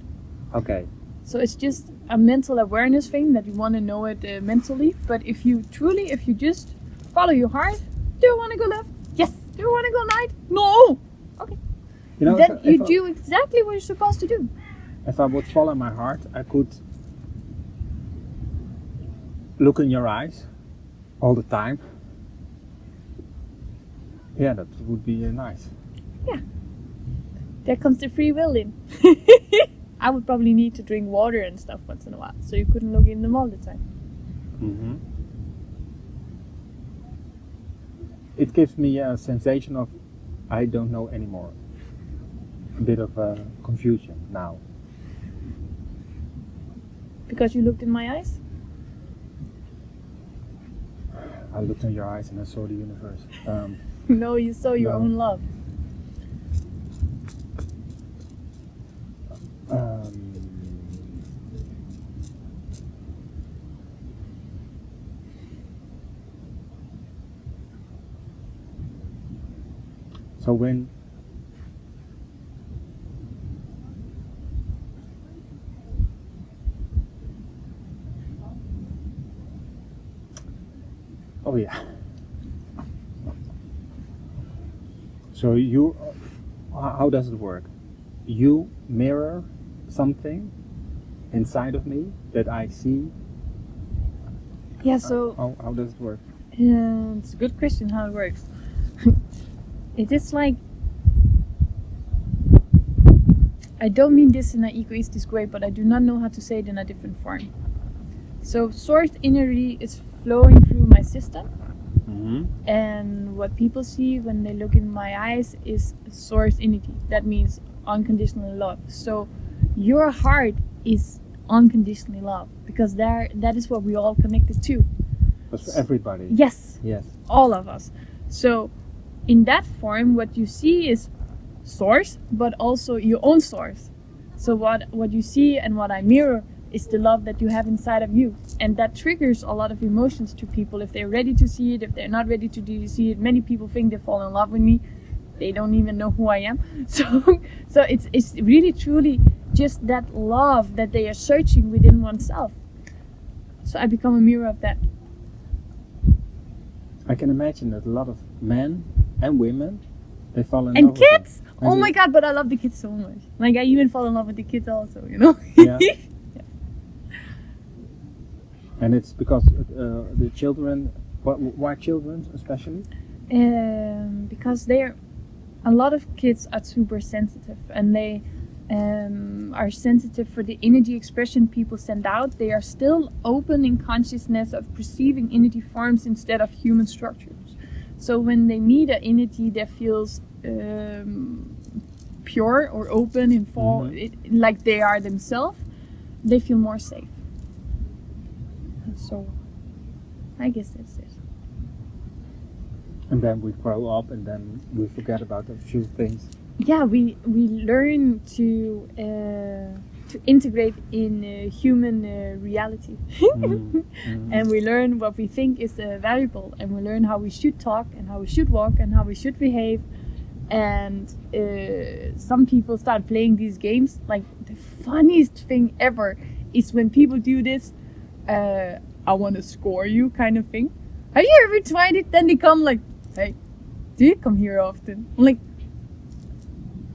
Okay. So it's just a mental awareness thing that you want to know it mentally. But if you just follow your heart, do you want to go left? Yes. Do you want to go right? No. Okay. You know, then you do exactly what you're supposed to do. If I would follow my heart, I could look in your eyes all the time. Yeah, that would be nice. Yeah. There comes the free will in. I would probably need to drink water and stuff once in a while, so you couldn't look in them all the time. Mm-hmm. It gives me a sensation of I don't know anymore. A bit of confusion now. Because you looked in my eyes? I looked in your eyes and I saw the universe. No, you saw your own love. So when oh yeah. So you, how does it work? You mirror something inside of me that I see. Yeah, so how does it work? It's a good question how it works. It is like, I don't mean this in an egoistic way, but I do not know how to say it in a different form. So source energy is flowing through my system. Mm-hmm. And what people see when they look in my eyes is source energy. That means unconditional love. So your heart is unconditionally love because that is what we all connected to. That's for everybody. Yes. Yes. All of us. So in that form, what you see is source, but also your own source. So what you see and what I mirror is the love that you have inside of you, and that triggers a lot of emotions to people if they're ready to see it. If they're not ready to see it, many people think they fall in love with me. They don't even know who I am. So it's really truly just that love that they are searching within oneself. So I become a mirror of that. I can imagine that a lot of men and women, they fall in love. And kids! With Oh my god, but I love the kids so much. Like I even fall in love with the kids also, you know? Yeah. And it's because the children, why children especially? Because a lot of kids are super sensitive, and they are sensitive for the energy expression people send out. They are still open in consciousness of perceiving energy forms instead of human structures. So when they meet an energy that feels pure or open and like they are themselves, they feel more safe. So I guess that's it. And then we grow up and then we forget about a few things. Yeah, we learn to integrate in human reality. And we learn what we think is valuable, and we learn how we should talk and how we should walk and how we should behave. And some people start playing these games. Like the funniest thing ever is when people do this I want to score you kind of thing. Have you ever tried it? Then they come like, hey, do you come here often? I'm like,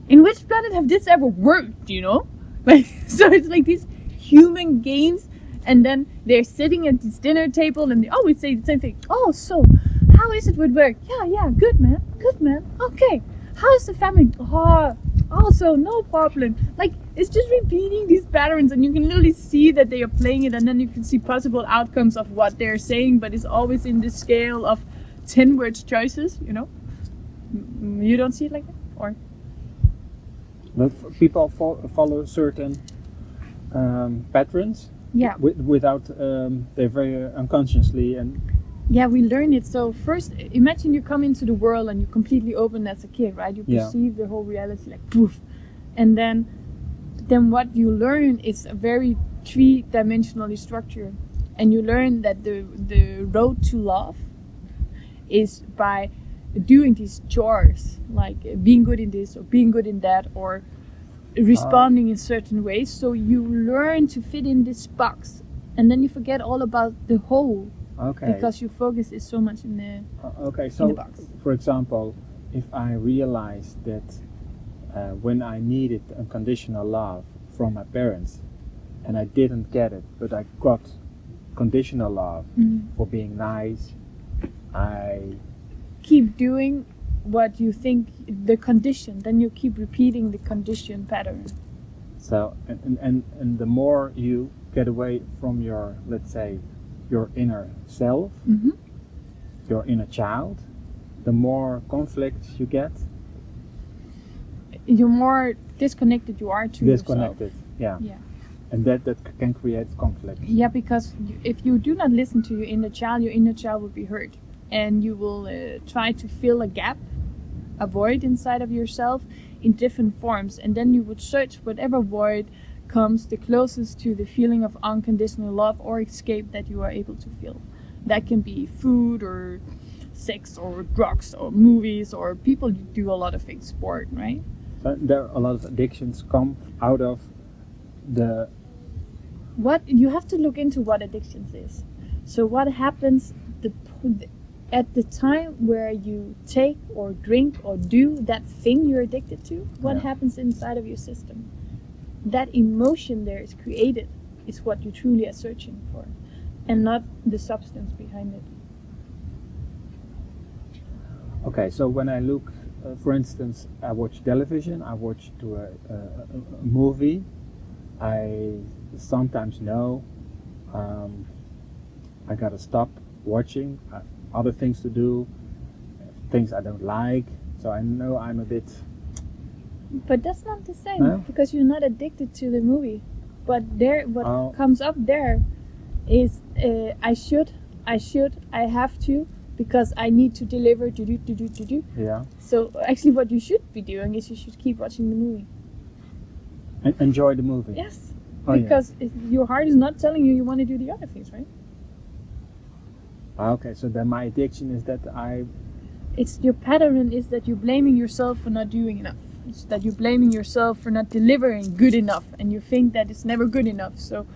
in which planet have this ever worked, you know? Like, so it's like these human games, and then they're sitting at this dinner table and they always say the same thing. Oh, so how is it with work? Yeah, good man. Okay, how's the family? Oh, also no problem. Like, it's just repeating these patterns, and you can literally see that they are playing it, and then you can see possible outcomes of what they're saying, but it's always in the scale of 10 words choices, you know. You don't see it like that? Or But people follow certain patterns yeah. without they're very unconsciously and Yeah, we learn it. So first, imagine you come into the world and you completely open as a kid, right? You perceive the whole reality like poof, and then what you learn is a very three-dimensionally structure, and you learn that the road to love is by doing these chores, like being good in this or being good in that, or responding in certain ways. So you learn to fit in this box, and then you forget all about the whole. Okay. Because your focus is so much in the so in the box. For example, if I realized that when I needed unconditional love from my parents and I didn't get it, but I got conditional love for being nice, I keep doing what you think the condition, then you keep repeating the condition pattern. So and the more you get away from your, let's say, your inner self, your inner child, the more conflicts you get. The more disconnected you are to disconnected, yourself. Yeah. And that can create conflict. Yeah, because if you do not listen to your inner child will be hurt, and you will try to fill a gap, a void inside of yourself in different forms, and then you would search whatever void comes the closest to the feeling of unconditional love or escape that you are able to feel. That can be food or sex or drugs or movies, or people do a lot of things, sport, right? So there are a lot of addictions come out of the... What you have to look into what addictions is. So what happens at the time where you take or drink or do that thing you're addicted to, what happens inside of your system? That emotion there is created is what you truly are searching for, and not the substance behind it. Okay, so when I look, for instance, I watch television, I watch a movie, I sometimes know I gotta stop watching, I have other things to do, things I don't like, so I know I'm a bit... But that's not the same, because you're not addicted to the movie. But what comes up there is I have to, because I need to deliver, do. Yeah. So actually what you should be doing is you should keep watching the movie. And enjoy the movie? Yes. Because your heart is not telling you want to do the other things, right? Okay, so then my addiction is that It's your pattern is that you're blaming yourself for not doing enough. It's that you're blaming yourself for not delivering good enough, and you think that it's never good enough. So,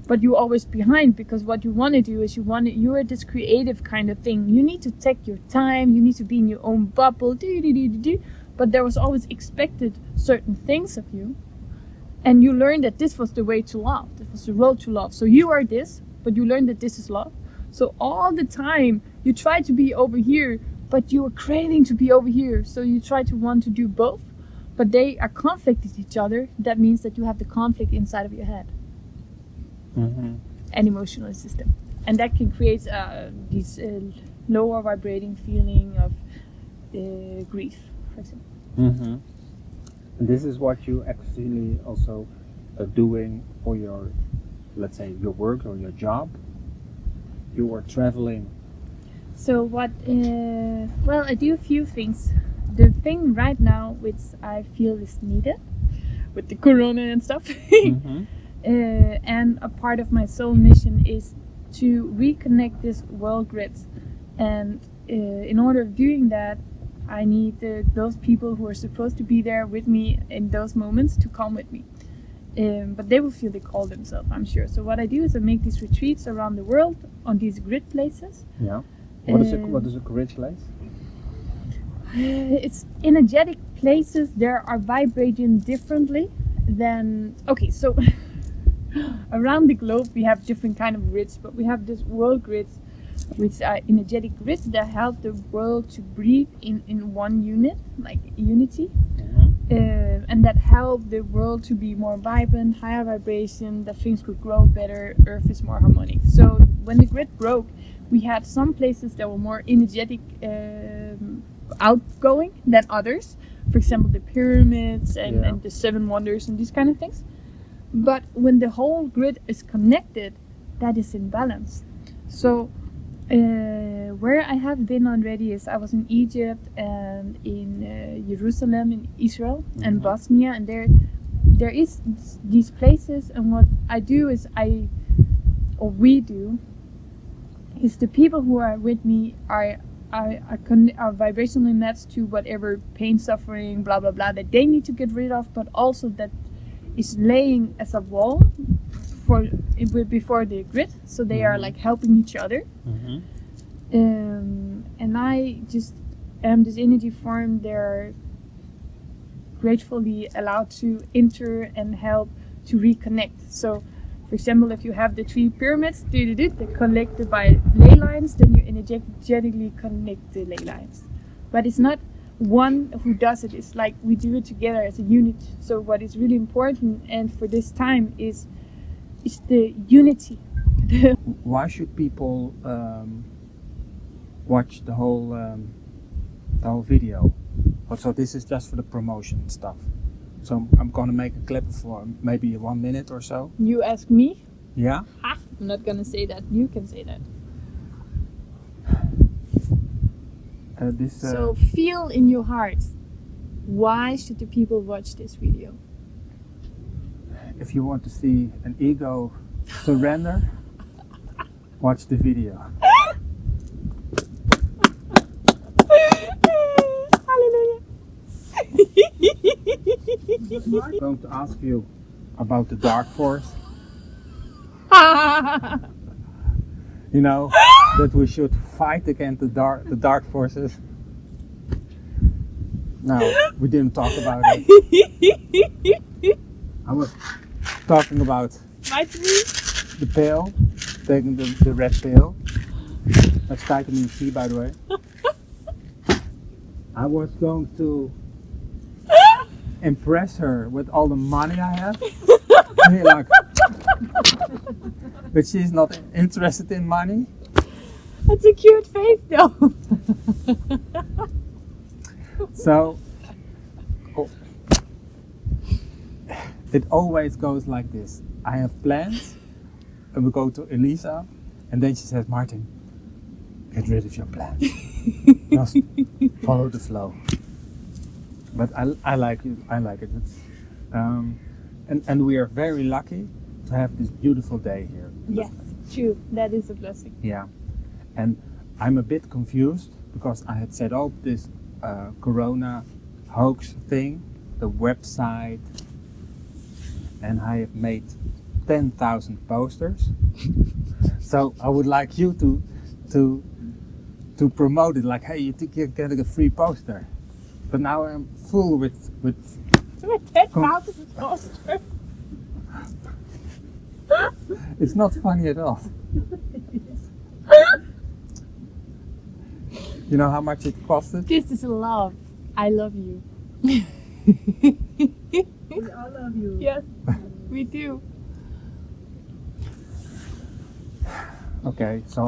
but you're always behind, because what you want to do is you're this creative kind of thing. You need to take your time. You need to be in your own bubble. But there was always expected certain things of you, and you learned that this was the way to love. This was the road to love. So you are this, but you learned that this is love. So all the time you try to be over here, but you are craving to be over here. So you try to want to do both. But they are conflict with each other. That means that you have the conflict inside of your head and emotional system, and that can create this lower vibrating feeling of grief, for example. And this is what you actually also are doing for your, let's say, your work or your job. You are traveling. So what? Well, I do a few things. The thing right now which I feel is needed with the corona and stuff and a part of my soul mission is to reconnect this world grid, and in order of doing that I need those people who are supposed to be there with me in those moments to come with me, but they will feel the call themselves, I'm sure. So what I do is I make these retreats around the world on these grid places. What is a grid place? It's energetic places. There are vibrating differently than... Okay, so around the globe we have different kind of grids, but we have this world grids, which are energetic grids that help the world to breathe in one unit, like unity, and that help the world to be more vibrant, higher vibration, that things could grow better, Earth is more harmonic. So when the grid broke, we had some places that were more energetic, outgoing than others. For example, the pyramids and the 7 wonders and these kind of things. But when the whole grid is connected, that is in balance. So where I have been already is I was in Egypt and in Jerusalem, in Israel and Bosnia, and there is these places. And what I do is we do is the people who are with me are vibrationally matched to whatever pain, suffering, blah blah blah that they need to get rid of, but also that is laying as a wall before the grid, so they are like helping each other. And I just am this energy form. They're gratefully allowed to enter and help to reconnect. So for example, if you have the 3 pyramids, they're connected by ley lines, then you energetically connect the ley lines. But it's not one who does it, it's like we do it together as a unit. So what is really important, and for this time, is the unity. Why should people watch the whole video? So this is just for the promotion stuff. So I'm gonna make a clip for maybe 1 minute or so. You ask me? Yeah? Ha, I'm not gonna say that. You can say that. So feel in your heart, why should the people watch this video? If you want to see an ego surrender, watch the video. Hallelujah. I'm going to ask you about the dark force. You know, that we should fight against the dark forces. No, we didn't talk about it. I was talking about the pill, taking the red pill. That's vitamin C, by the way. I was going to impress her with all the money I have. But she's not interested in money. That's a cute face though. So it always goes like this. I have plans and we go to Elisa and then she says, Martin, get rid of your plans. Just follow the flow. But I like it. I like it. And we are very lucky to have this beautiful day here. Yes, true. That is a blessing. Yeah. And I'm a bit confused because I had set up this Corona hoax thing, the website, and I have made 10,000 posters. So I would like you to promote it, like, hey, you think you're getting a free poster. But now I'm full with 10,000 posters. It's not funny at all. You know how much it costed? This is love. I love you. We all love you. Yes, we do. Okay, so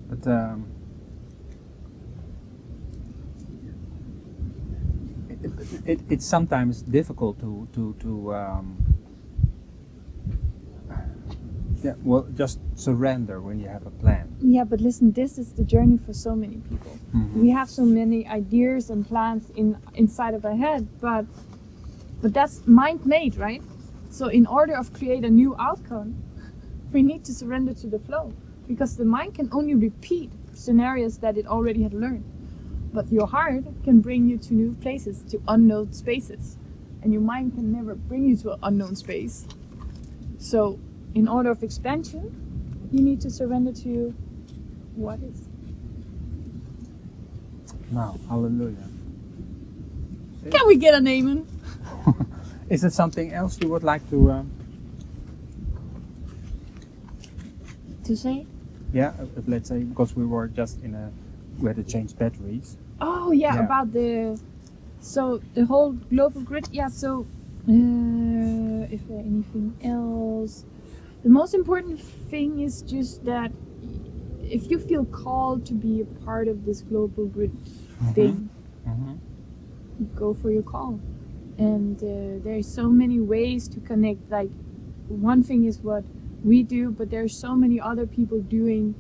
but it's sometimes difficult to just surrender when you have a plan. Yeah, but listen, this is the journey for so many people. Mm-hmm. We have so many ideas and plans inside of our head, but that's mind-made, right? So in order of create a new outcome, we need to surrender to the flow, because the mind can only repeat scenarios that it already had learned. But your heart can bring you to new places, to unknown spaces. And your mind can never bring you to an unknown space. So in order of expansion, you need to surrender to what is. Now, hallelujah. Can we get an amen? Is there something else you would like to say? Yeah, let's say, because we were just we had to change batteries. Oh yeah, about the whole global grid. Yeah, so if there anything else, the most important thing is just that if you feel called to be a part of this global good thing, go for your call. And there's so many ways to connect. Like, one thing is what we do, but there's so many other people doing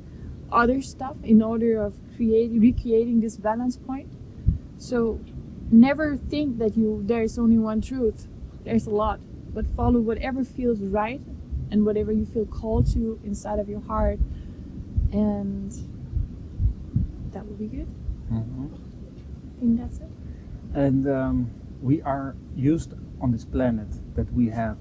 other stuff in order of recreating this balance point. So never think that there's only one truth. There's a lot, but follow whatever feels right and whatever you feel called to inside of your heart, and that will be good. I think that's it. And we are used on this planet that we have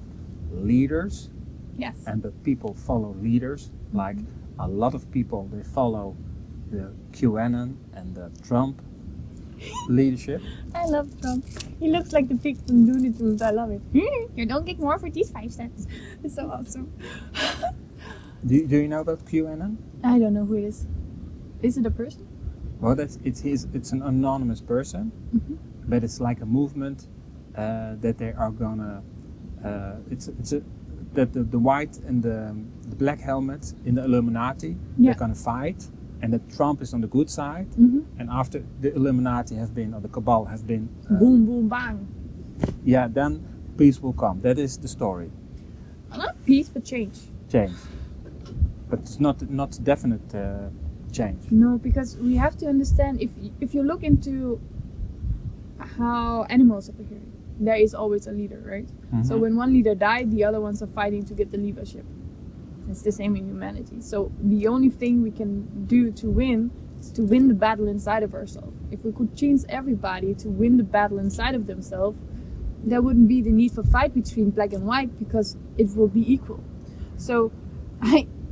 leaders. Yes. And that people follow leaders. Like a lot of people, they follow the QAnon and the Trump leadership. I love Trump. He looks like the pig from Looney Tunes. I love it. You don't get more for these 5 cents. It's so awesome. Do you know about QAnon? I don't know who it is. Is it a person? Well, it's an anonymous person, but it's like a movement that they are gonna. That the white and the black helmet in the Illuminati, they're gonna fight, and that Trump is on the good side, and after the Illuminati have been, or the cabal have been, boom, boom, bang. Yeah, then peace will come. That is the story. Not peace, but change. Change, but it's not definite change. No, because we have to understand, if you look into how animals are behaving, there is always a leader, right? So when one leader died, the other ones are fighting to get the leadership. It's the same in humanity. So the only thing we can do to win is to win the battle inside of ourselves. If we could change everybody to win the battle inside of themselves, there wouldn't be the need for fight between black and white, because it will be equal. So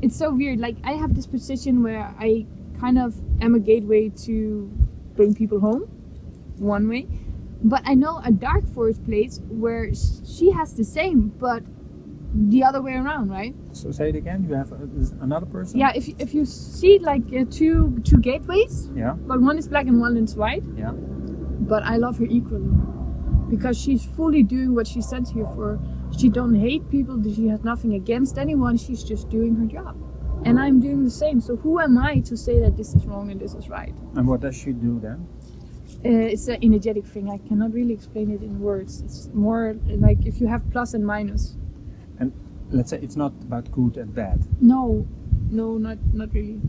it's so weird. Like, I have this position where I kind of am a gateway to bring people home, one way. But I know a dark forest place where she has the same, but the other way around, right? So say it again. You have another person. Yeah, if you see like two gateways. Yeah. But one is black and one is white. Yeah. But I love her equally, because she's fully doing what she's sent here for. She don't hate people. She has nothing against anyone. She's just doing her job, and I'm doing the same. So who am I to say that this is wrong and this is right? And what does she do then? It's an energetic thing. I cannot really explain it in words. It's more like if you have plus and minus. And let's say it's not about good and bad. No, not really.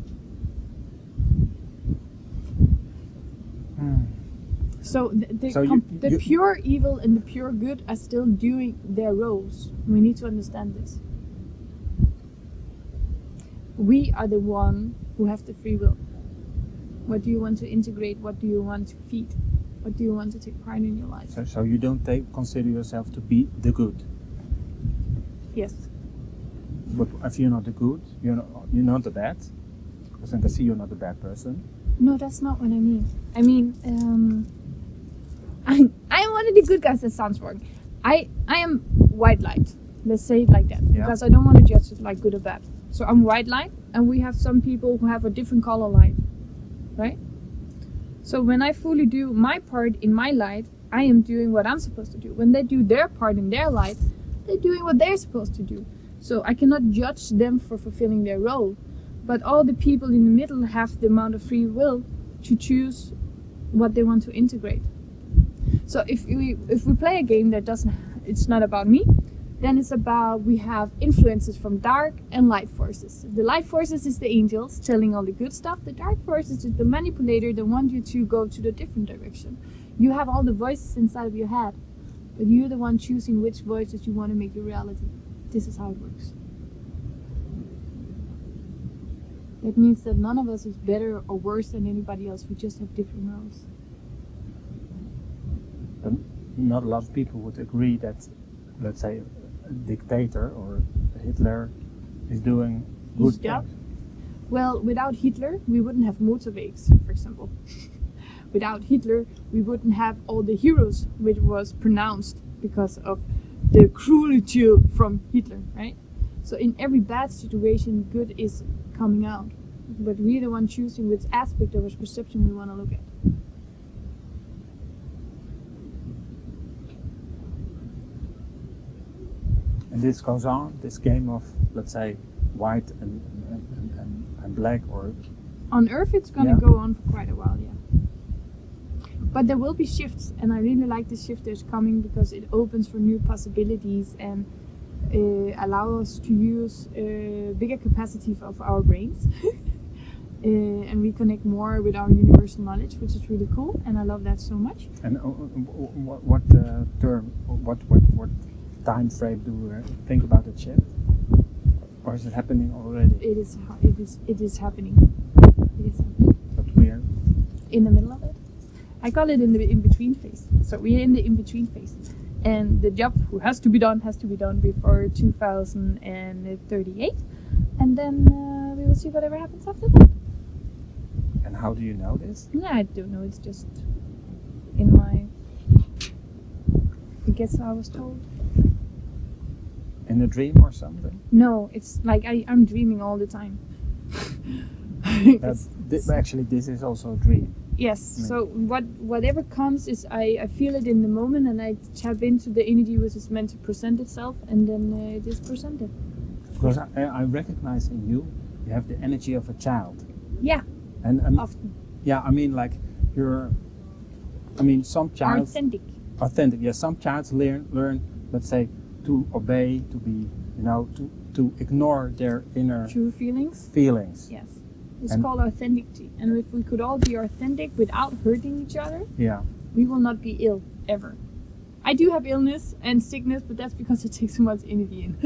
So the pure evil and the pure good are still doing their roles. We need to understand this. We are the one who have the free will. What do you want to integrate? What do you want to feed? What do you want to take part in your life? So you don't consider yourself to be the good. Yes. But if you're not the good, you're not the bad. Because I can see you're not a bad person. No, that's not what I mean. I mean, I'm one of the good guys. That sounds wrong. I am white light. Let's say it like that, because I don't want to judge it like good or bad. So I'm white light, and we have some people who have a different color light. Right? So when I fully do my part in my light, I am doing what I'm supposed to do. When they do their part in their light, they're doing what they're supposed to do. So I cannot judge them for fulfilling their role. But all the people in the middle have the amount of free will to choose what they want to integrate. So if we play a game that it's not about me, then it's about, we have influences from dark and light forces. The light forces is the angels telling all the good stuff. The dark forces is the manipulator that want you to go to the different direction. You have all the voices inside of your head, but you're the one choosing which voices you want to make your reality. This is how it works. That means that none of us is better or worse than anybody else. We just have different roles. And not a lot of people would agree that, let's say, a dictator or Hitler is doing good things. Well, without Hitler, we wouldn't have motorways, for example. Without Hitler, we wouldn't have all the heroes, which was pronounced because of the cruelty from Hitler, right? So in every bad situation, good is coming out. But we're the one choosing which aspect of our perception we want to look at. And this goes on, this game of, let's say, white and black, or On Earth, it's gonna go on for quite a while, yeah. But there will be shifts, and I really like the shift that's coming because it opens for new possibilities and allow us to use bigger capacity of our brains. And we connect more with our universal knowledge, which is really cool, and I love that so much. And what time frame do we think about the shift? Or is it happening already? It is happening. It is happening. But we are in the middle of it. I call it in the in-between phase. So we are in the in-between phase. And the job who has to be done before 2038. And then we will see whatever happens after that. And how do you know this? Yeah, I don't know. It's just in my... I guess I was told. In a dream or something? No, it's like I'm dreaming all the time. Actually, this is also a dream. Yes, so whatever comes is I feel it in the moment and I tap into the energy which is meant to present itself, and then it is presented. Because I recognize in you have the energy of a child. Yeah, and often. Yeah, I mean like some child... Authentic, yeah. Some childs learn, let's say, to obey, to be, to ignore their inner... True feelings? Feelings. Yes. It's called authenticity. And if we could all be authentic without hurting each other, we will not be ill, ever. I do have illness and sickness, but that's because it takes so much energy in.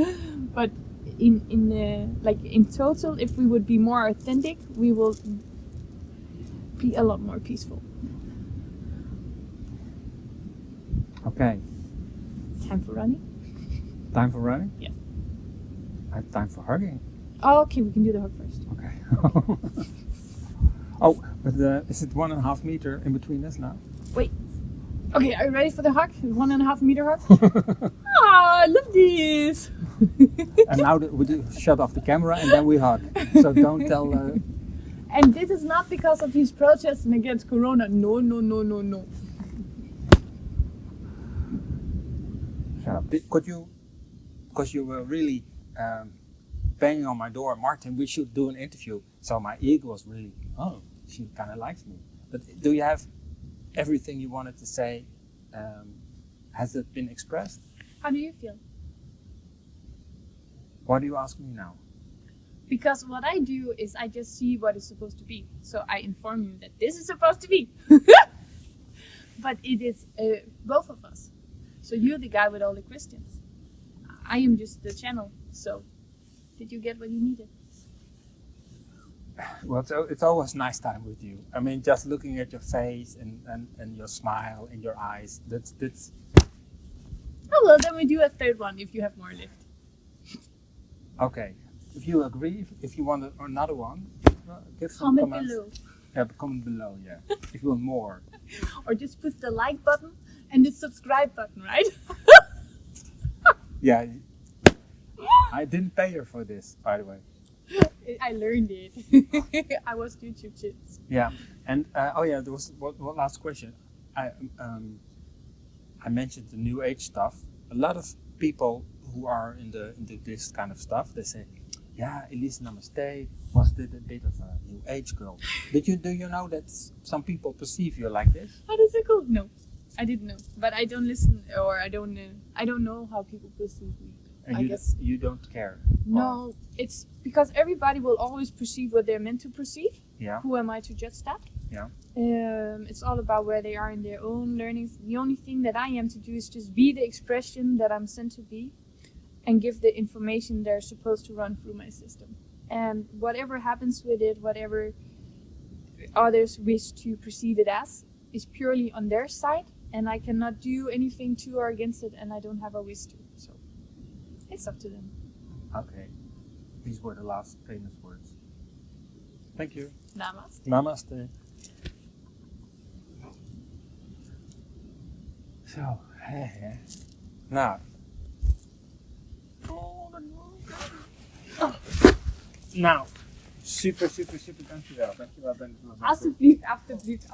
But in total, if we would be more authentic, we will be a lot more peaceful. Okay. Time for running? Time for running? Yes. I have time for hugging. Oh, okay, we can do the hug first. Okay. Oh, but is it 1.5 meter in between us now? Wait. Okay, are you ready for the hug? 1.5 meter hug? I love this. And now we do shut off the camera and then we hug. So don't tell... And this is not because of these protests against Corona. No. Could you, because you were really banging on my door, Martin, we should do an interview. So my ego was really, she kind of likes me. But do you have everything you wanted to say? Has it been expressed? How do you feel? Why do you ask me now? Because what I do is I just see what is supposed to be. So I inform you that this is supposed to be. But it is both of us. So you're the guy with all the questions. I am just the channel. So did you get what you needed? Well, it's always nice time with you. I mean, just looking at your face and your smile and your eyes, that's... Oh, well, then we do a third one if you have more left. Okay. If you agree, if you want another one, give some comment comments. below. Yeah, comment below, yeah. If you want more. Or just push the like button and the subscribe button, right? Yeah. I didn't pay her for this, by the way. I learned it. I was YouTube Kids. Yeah, and there was one last question. I mentioned the New Age stuff. A lot of people who are into this kind of stuff, they say, yeah, Elisa Namaste was a bit of a New Age girl. Do you know that some people perceive you like this? Oh, that's so cool. No, I didn't know, but I don't listen, or I don't know how people perceive me. And I guess you don't care? No, it's because everybody will always perceive what they're meant to perceive. Yeah. Who am I to judge that? Yeah. It's all about where they are in their own learning. The only thing that I am to do is just be the expression that I'm sent to be, and give the information they're supposed to run through my system. And whatever happens with it, whatever others wish to perceive it as, is purely on their side, and I cannot do anything to or against it, and I don't have a wish to. So it's up to them. Okay. These were the last famous words. Thank you. Namaste. Namaste. So, now. Nou, super, dankjewel. Alsjeblieft.